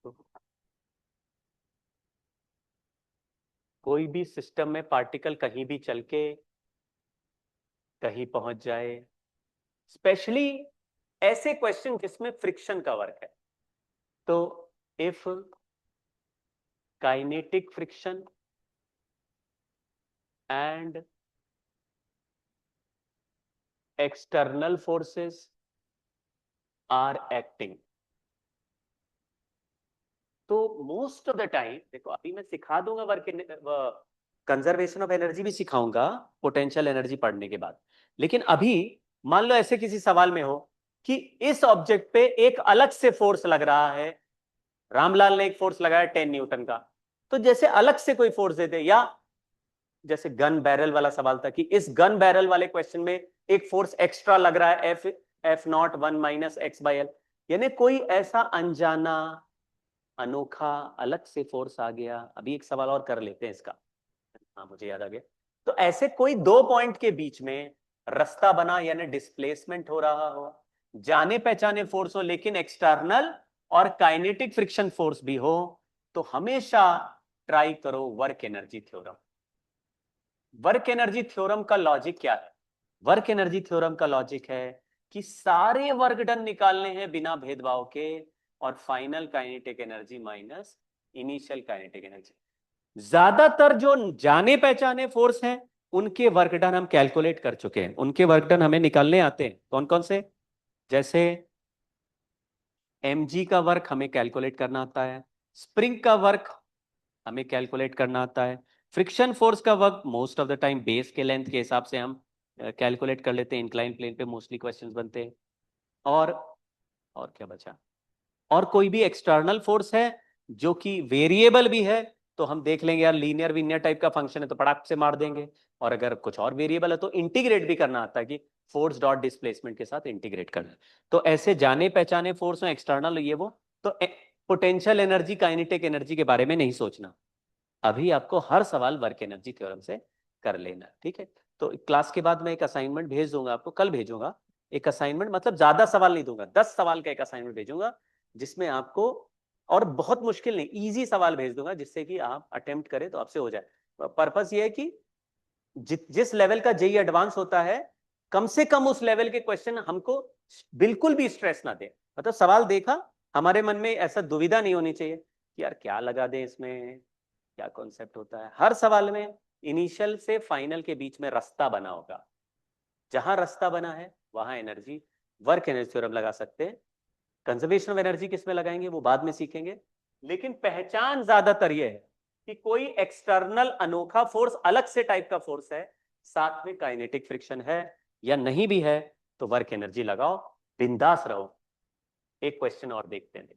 तो कोई भी सिस्टम में पार्टिकल कहीं भी चल के कहीं पहुंच जाए, स्पेशली ऐसे क्वेश्चन जिसमें फ्रिक्शन का वर्क है, तो if kinetic friction and external forces are acting, तो मोस्ट ऑफ द टाइम देखो अभी मैं सिखा दूंगा वर्क कंजर्वेशन ऑफ एनर्जी भी सिखाऊंगा पोटेंशियल एनर्जी पढ़ने के बाद, लेकिन अभी मान लो ऐसे किसी सवाल में हो कि इस ऑब्जेक्ट पे एक अलग से फोर्स लग रहा है, रामलाल ने एक फोर्स लगाया 10 न्यूटन का, तो जैसे अलग से कोई फोर्स दे दे, या जैसे गन बैरल वाला सवाल था कि इस गन बैरल वाले क्वेश्चन में एक फोर्स एक्स्ट्रा लग रहा है F0 1 माइनस x/l, यानी कोई ऐसा अनजाना अनोखा अलग से फोर्स आ गया। अभी एक सवाल और कर लेते हैं इसका, हाँ मुझे याद आ गया, तो ऐसे कोई दो पॉइंट के बीच में रास्ता बना यानी डिस्प्लेसमेंट हो रहा हो, जाने पहचाने फोर्स हो लेकिन एक्सटर्नल और काइनेटिक फ्रिक्शन फोर्स भी हो, तो हमेशा ट्राई करो work energy theorem. Work energy theorem का लॉजिक क्या है? वर्क एनर्जी थ्योरम का लॉजिक है कि सारे वर्क डन निकालने हैं बिना भेदभाव के, और final kinetic energy minus initial kinetic energy. ज्यादातर जो जाने पहचाने फोर्स हैं उनके वर्क डन हम कैलकुलेट कर चुके हैं, उनके वर्क डन हमें निकालने आते हैं। कौन कौन से? जैसे mg का वर्क हमें कैलकुलेट करना आता है, स्प्रिंग का वर्क हमें कैलकुलेट करना आता है, फ्रिक्शन फोर्स का work most of the time base के लेंथ के हिसाब से हम कैलकुलेट कर लेते हैं, इंक्लाइन प्लेन पे मोस्टली क्वेश्चंस बनते हैं। और क्या बचा? और कोई भी एक्सटर्नल फोर्स है जो कि वेरिएबल भी है तो हम देख लेंगे यार लीनियर वीनियर टाइप का फंक्शन है तो पटाख से मार देंगे, और अगर कुछ और वेरिएबल है तो इंटीग्रेट भी करना आता है कि फोर्स डॉट डिस्प्लेसमेंट के साथ इंटीग्रेट करना। तो ऐसे जाने पहचाने फोर्स हो एक्सटर्नल ये वो, तो पोटेंशियल एनर्जी काइनेटिक एनर्जी के बारे में नहीं सोचना, अभी आपको हर सवाल वर्क एनर्जी थ्योरम से कर लेना, ठीक है। तो क्लास के बाद मैं एक असाइनमेंट भेज दूंगा आपको, कल भेजूंगा एक असाइनमेंट, मतलब ज्यादा सवाल नहीं दूंगा, 10 सवाल का एक असाइनमेंट भेजूंगा जिसमें आपको, और बहुत मुश्किल नहीं इजी सवाल भेज दूंगा जिससे कि आप अटेम्प्ट करें तो आपसे हो जाए। पर्पस ये है कि जिस लेवल का जेई एडवांस होता है कम से कम उस लेवल के क्वेश्चन हमको बिल्कुल भी स्ट्रेस ना दे, मतलब सवाल देखा हमारे मन में ऐसा दुविधा नहीं होनी चाहिए कि यार क्या लगा दें इसमें, क्या कॉन्सेप्ट होता है। हर सवाल में इनिशियल से फाइनल के बीच में रास्ता बना होगा, जहां रास्ता बना है वहां एनर्जी, वर्क एनर्जी थ्योरम लगा सकते हैं। कंजर्वेशन ऑफ एनर्जी किस में लगाएंगे वो बाद में सीखेंगे। लेकिन पहचान ज्यादातर ये है कि कोई एक्सटर्नल अनोखा फोर्स, अलग से टाइप का फोर्स है, साथ में काइनेटिक फ्रिक्शन है या नहीं भी है, तो वर्क एनर्जी लगाओ, बिंदास रहो। एक क्वेश्चन और देखते हैं।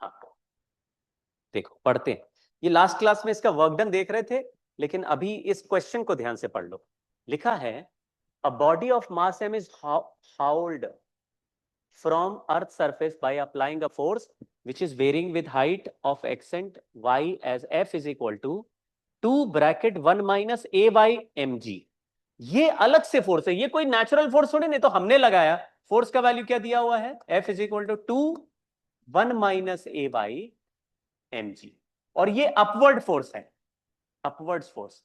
हाँ, देखो पढ़ते हैं। ये लास्ट क्लास में इसका वर्क डन देख रहे थे, लेकिन अभी इस क्वेश्चन को ध्यान से पढ़ लो। लिखा है a body of mass m is hauled from earth surface by applying a force which is varying with height of x and y as f is equal to 2 bracket 1 minus a by mg। ये अलग से फोर्स है, ये कोई नेचुरल फोर्स थोड़ी, नहीं तो हमने लगाया। फोर्स का वैल्यू क्या दिया हुआ है, f is equal to 2 1 minus a by mg। और ये अपवर्ड फोर्स है, अपवर्ड फोर्स।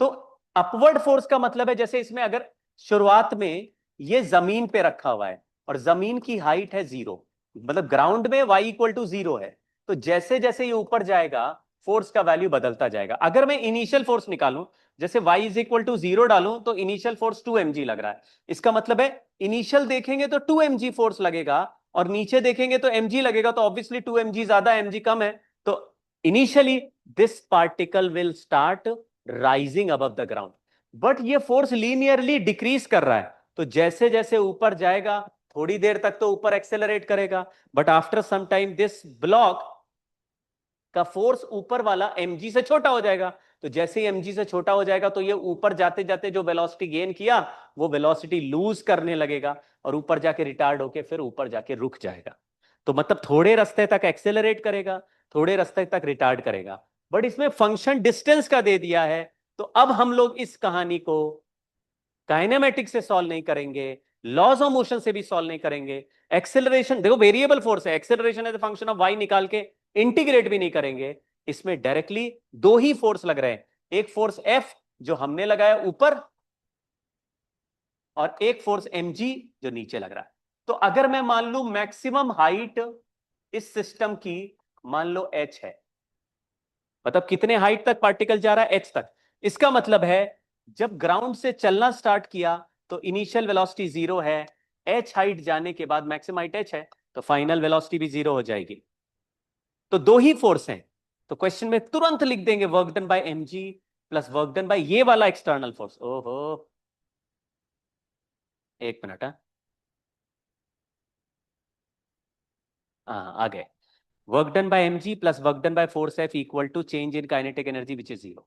तो अपवर्ड फोर्स का मतलब है, जैसे इसमें अगर शुरुआत में ये जमीन पे रखा हुआ है और जमीन की हाइट है 0, मतलब ग्राउंड में y इक्वल टू 0 है, तो जैसे जैसे ये ऊपर जाएगा फोर्स का वैल्यू बदलता जाएगा। अगर मैं इनिशियल फोर्स निकालूं, जैसे y इज इक्वल टू 0 डालूं, तो इनिशियल फोर्स 2 mg लग रहा है। इसका मतलब है इनिशियल देखेंगे तो 2 mg फोर्स लगेगा, और नीचे देखेंगे तो mg लगेगा, तो ऑब्वियसली 2 mg ज्यादा mg कम है। तो initially this particle will start rising above the ground, but ये फोर्स लीनियरली डिक्रीज कर रहा है। तो जैसे जैसे ऊपर जाएगा, थोड़ी देर तक तो ऊपर एक्सेलरेट करेगा, but after some time this block का फोर्स ऊपर वाला mg से छोटा हो जाएगा। तो जैसे ही mg से छोटा हो जाएगा, तो ये ऊपर जाते जाते जो वेलोसिटी गेन किया, वो वेलोसिटी लूज करने लगेगा, और ऊपर जाके रिटार्ड होके फिर ऊपर जाके रुक जाएगा। तो मतलब थोड़े रास्ते तक एक्सेलरेट करेगा, थोड़े रास्ते तक रिटार्ड करेगा, बट इसमें फंक्शन डिस्टेंस का दे दिया है। तो अब हम लोग इस कहानी को काइनेमेटिक्स से सॉल्व नहीं करेंगे, लॉज ऑफ मोशन से भी सॉल्व नहीं करेंगे। एक्सेलरेशन देखो वेरिएबल फोर्स है, acceleration as a function of y निकाल के इंटीग्रेट भी नहीं करेंगे। इसमें डायरेक्टली दो ही फोर्स लग रहे हैं, एक फोर्स एफ जो हमने लगाया ऊपर, और एक फोर्स mg जो नीचे लग रहा है। तो अगर मैं मान लू मैक्सिमम हाइट इस सिस्टम की मान लो h है, मतलब कितने हाइट तक पार्टिकल जा रहा है, h तक। इसका मतलब है जब ग्राउंड से चलना स्टार्ट किया तो इनिशियल वेलोसिटी 0 है, h हाइट जाने के बाद मैक्सिमम हाइट h है, तो फाइनल वेलोसिटी भी 0 हो जाएगी। तो दो ही फोर्स हैं, तो क्वेश्चन में तुरंत लिख देंगे work done by mg plus work done bye ये वाला एक्सटर्नल फोर्स। ओहो, एक मिनट। हाँ आ गए। Work done by mg plus work done by force f equal to change in kinetic energy which is 0।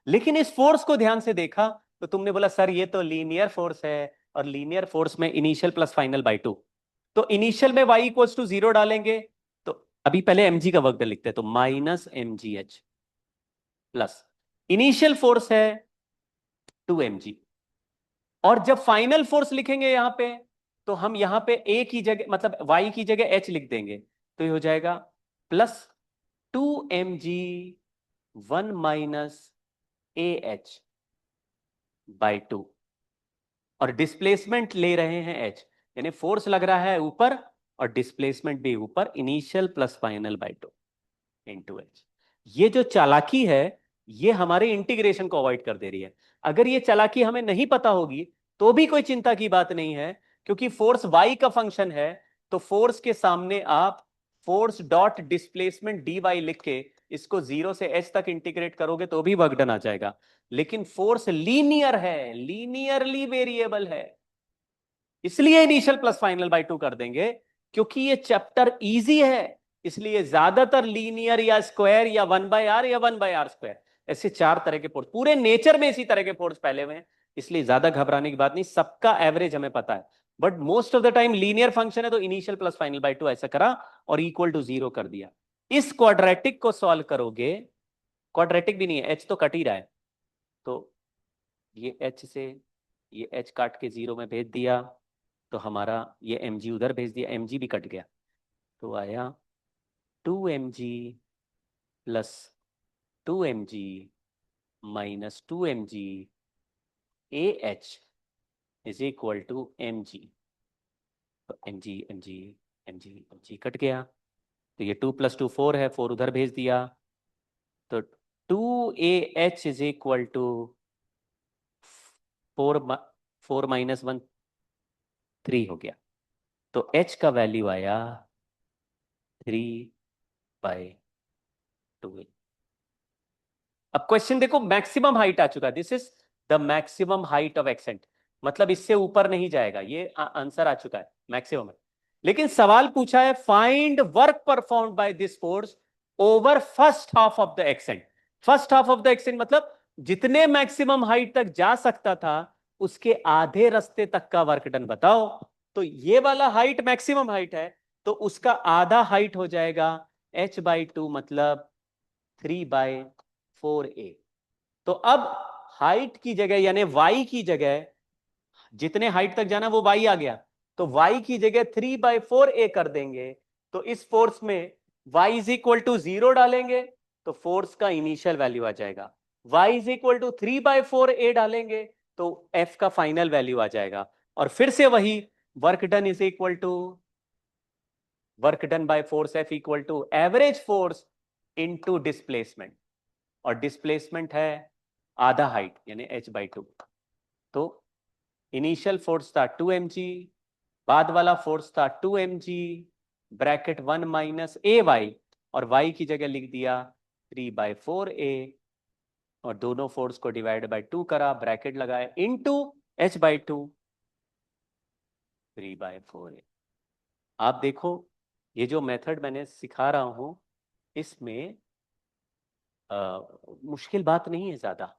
लेकिन इस फोर्स को ध्यान से देखा तो तुमने बोला सर ये तो लीनियर फोर्स है, और लीनियर फोर्स में इनिशियल प्लस फाइनल बाय 2। तो इनिशियल में y इक्वल्स टू 0 डालेंगे, तो अभी पहले mg का वर्क डन लिखते हैं, तो minus mgh plus initial force है 2 mg। और जब फाइनल फोर्स लिखेंगे यहां पे, तो हम यहां पे a की जगह मतलब y की जगह h लिख देंगे, तो ये हो जाएगा plus 2 mg 1 minus ah by 2। और डिस्प्लेसमेंट ले रहे हैं h, यानी फोर्स लग रहा है ऊपर और डिस्प्लेसमेंट भी ऊपर, initial plus final by 2 into H. ये जो चालाकी है, ये हमारे इंटीग्रेशन को अवॉइड कर दे रही है। अगर ये चालाकी हमें नहीं पता होगी तो भी कोई चिंता की बात नहीं है, क्योंकि फोर्स y का फंक्शन है, तो फोर्स के सामने आप फोर्स डॉट डिस्प्लेसमेंट dy लिख के इसको 0 से h तक इंटीग्रेट करोगे तो भी वर्क डन आ जाएगा। लेकिन फोर्स लीनियर है, लीनियरली वेरिएबल है, इसलिए इनिशियल प्लस फाइनल बाय 2 कर देंगे, क्योंकि ये चैप्टर इजी है। इसलिए ज्यादातर लीनियर या स्क्वायर या 1/r या 1/r स्क्वायर, ऐसे चार तरह के फोर्स पूरे नेचर में इसी तरह के फोर्स पहले हुए हैं। इसलिए ज्यादा घबराने की बात नहीं, सबका एवरेज हमें पता है। But most of the time linear function है, तो इनिशियल प्लस फाइनल बाय 2 ऐसा करा और इक्वल टू 0 कर दिया। इस क्वाड्रेटिक को सॉल्व करोगे, क्वाड्रेटिक भी नहीं है, एच तो कट ही रहा है, तो ये एच से ये एच काट के 0 में भेज दिया, तो हमारा ये mg उधर भेज दिया, mg भी कट गया, तो आया 2 mg plus 2 mg minus 2 mg ah is equal to mg। तो mg mg mg mg कट गया, तो ये 2 + 2 4 है, 4 उधर भेज दिया, तो 2AH इज इक्वल टू 4 4 - 1 3 हो गया। तो H का वैल्यू आया 3/2। अब क्वेश्चन देखो, मैक्सिमम हाइट आ चुका, this is the maximum height of accent, मतलब इससे ऊपर नहीं जाएगा, ये आंसर आ चुका है मैक्सिमम है। लेकिन सवाल पूछा है find work performed by this force over first half of the accent. First half of the accent मतलब जितने मैक्सिमम हाइट तक जा सकता था उसके आधे रास्ते तक का वर्क डन बताओ। तो ये वाला हाइट मैक्सिमम हाइट है, तो उसका आधा हाइट हो जाएगा H/2, मतलब 3/4A। तो अब हाइट की जगह यानी y की जगह, जितने हाइट तक जाना वो y आ गया, तो y की जगह 3/4A कर देंगे। तो इस फोर्स में y इज इक्वल टू 0 डालेंगे तो फोर्स का इनिशियल वैल्यू आ जाएगा, y is equal to 3/4A डालेंगे तो f का फाइनल वैल्यू आ जाएगा। और फिर से वही work done is equal to work done by force F equal to average force into displacement, और डिस्प्लेसमेंट है आधा हाइट यानी H/2। तो इनिशियल फोर्स था 2 mg, बाद वाला फोर्स था 2 mg ब्रैकेट 1 - AY, और y की जगह लिख दिया 3/4A, और दोनों फोर्स को डिवाइड बाय 2 करा, ब्रैकेट लगाया, इनटू H/2 3/4A। आप देखो ये जो मेथड मैंने सिखा रहा हूं इसमें मुश्किल बात नहीं है ज्यादा।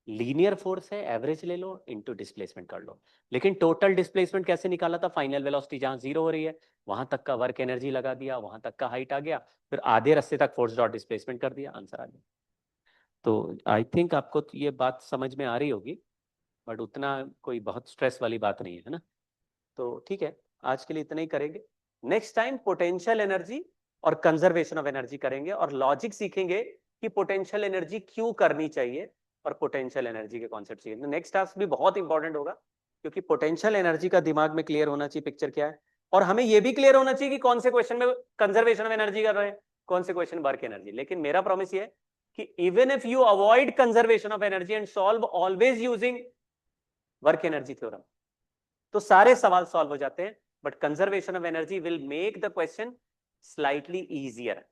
लीनियर फोर्स है, एवरेज ले लो इनटू डिस्प्लेसमेंट कर लो। लेकिन टोटल डिस्प्लेसमेंट कैसे निकाला था, फाइनल वेलोसिटी जहां 0 हो रही है वहां तक का वर्क एनर्जी लगा दिया, वहां तक का हाइट आ गया, फिर आधे रास्ते तक फोर्स डॉट डिस्प्लेसमेंट कर दिया, आंसर आ गया। तो आई थिंक आपको तो ये बात समझ में आ रही होगी, बट उतना कोई बहुत स्ट्रेस वाली बात नहीं है ना। तो ठीक है, आज के लिए इतना ही करेंगे। नेक्स्ट टाइम पोटेंशियल एनर्जी और कंजर्वेशन ऑफ एनर्जी करेंगे, और लॉजिक सीखेंगे कि पोटेंशियल एनर्जी क्यों करनी चाहिए और पोटेंशियल एनर्जी के कॉन्सेप्ट चाहिए। नेक्स्ट टास्क भी बहुत इंपॉर्टेंट होगा, क्योंकि पोटेंशियल एनर्जी का दिमाग में क्लियर होना चाहिए पिक्चर क्या है, और हमें यह भी क्लियर होना चाहिए कि कौन से क्वेश्चन में कंजर्वेशन ऑफ एनर्जी कर रहे हैं, कौन से क्वेश्चन वर्क एनर्जी। लेकिन मेरा प्रॉमिस ये है कि even if you avoid conservation of energy and solve always using work energy theorem, तो सारे सवाल सॉल्व हो जाते हैं। But conservation of energy will make the question slightly easier.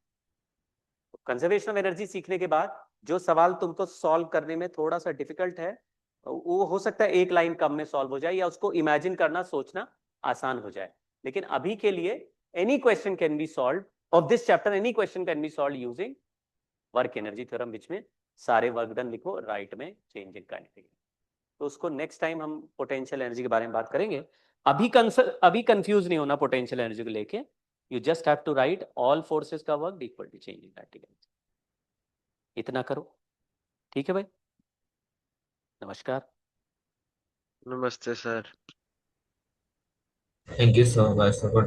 Conservation of energy सीखने के बाद जो सवाल तुमको सॉल्व करने में थोड़ा सा डिफिकल्ट है, वो हो सकता है एक लाइन कम में सॉल्व हो जाए, या उसको इमेजिन करना सोचना आसान हो जाए। लेकिन अभी के लिए any question can be solve of this chapter, any question can be solve using work energy theorem, which में सारे वर्क डन लिखो, राइट में चेंज इन काइनेटिक। तो उसको नेक्स्ट टाइम हम पोटेंशियल एनर्जी के बारे में बात करेंगे। अभी कंफ्यूज नहीं होना पोटेंशियल एनर्जी को लेके। You just have to write all forces का work equal to change in kinetic energy. इतना करो, ठीक है भाई। नमस्कार। नमस्ते sir. Thank you so much for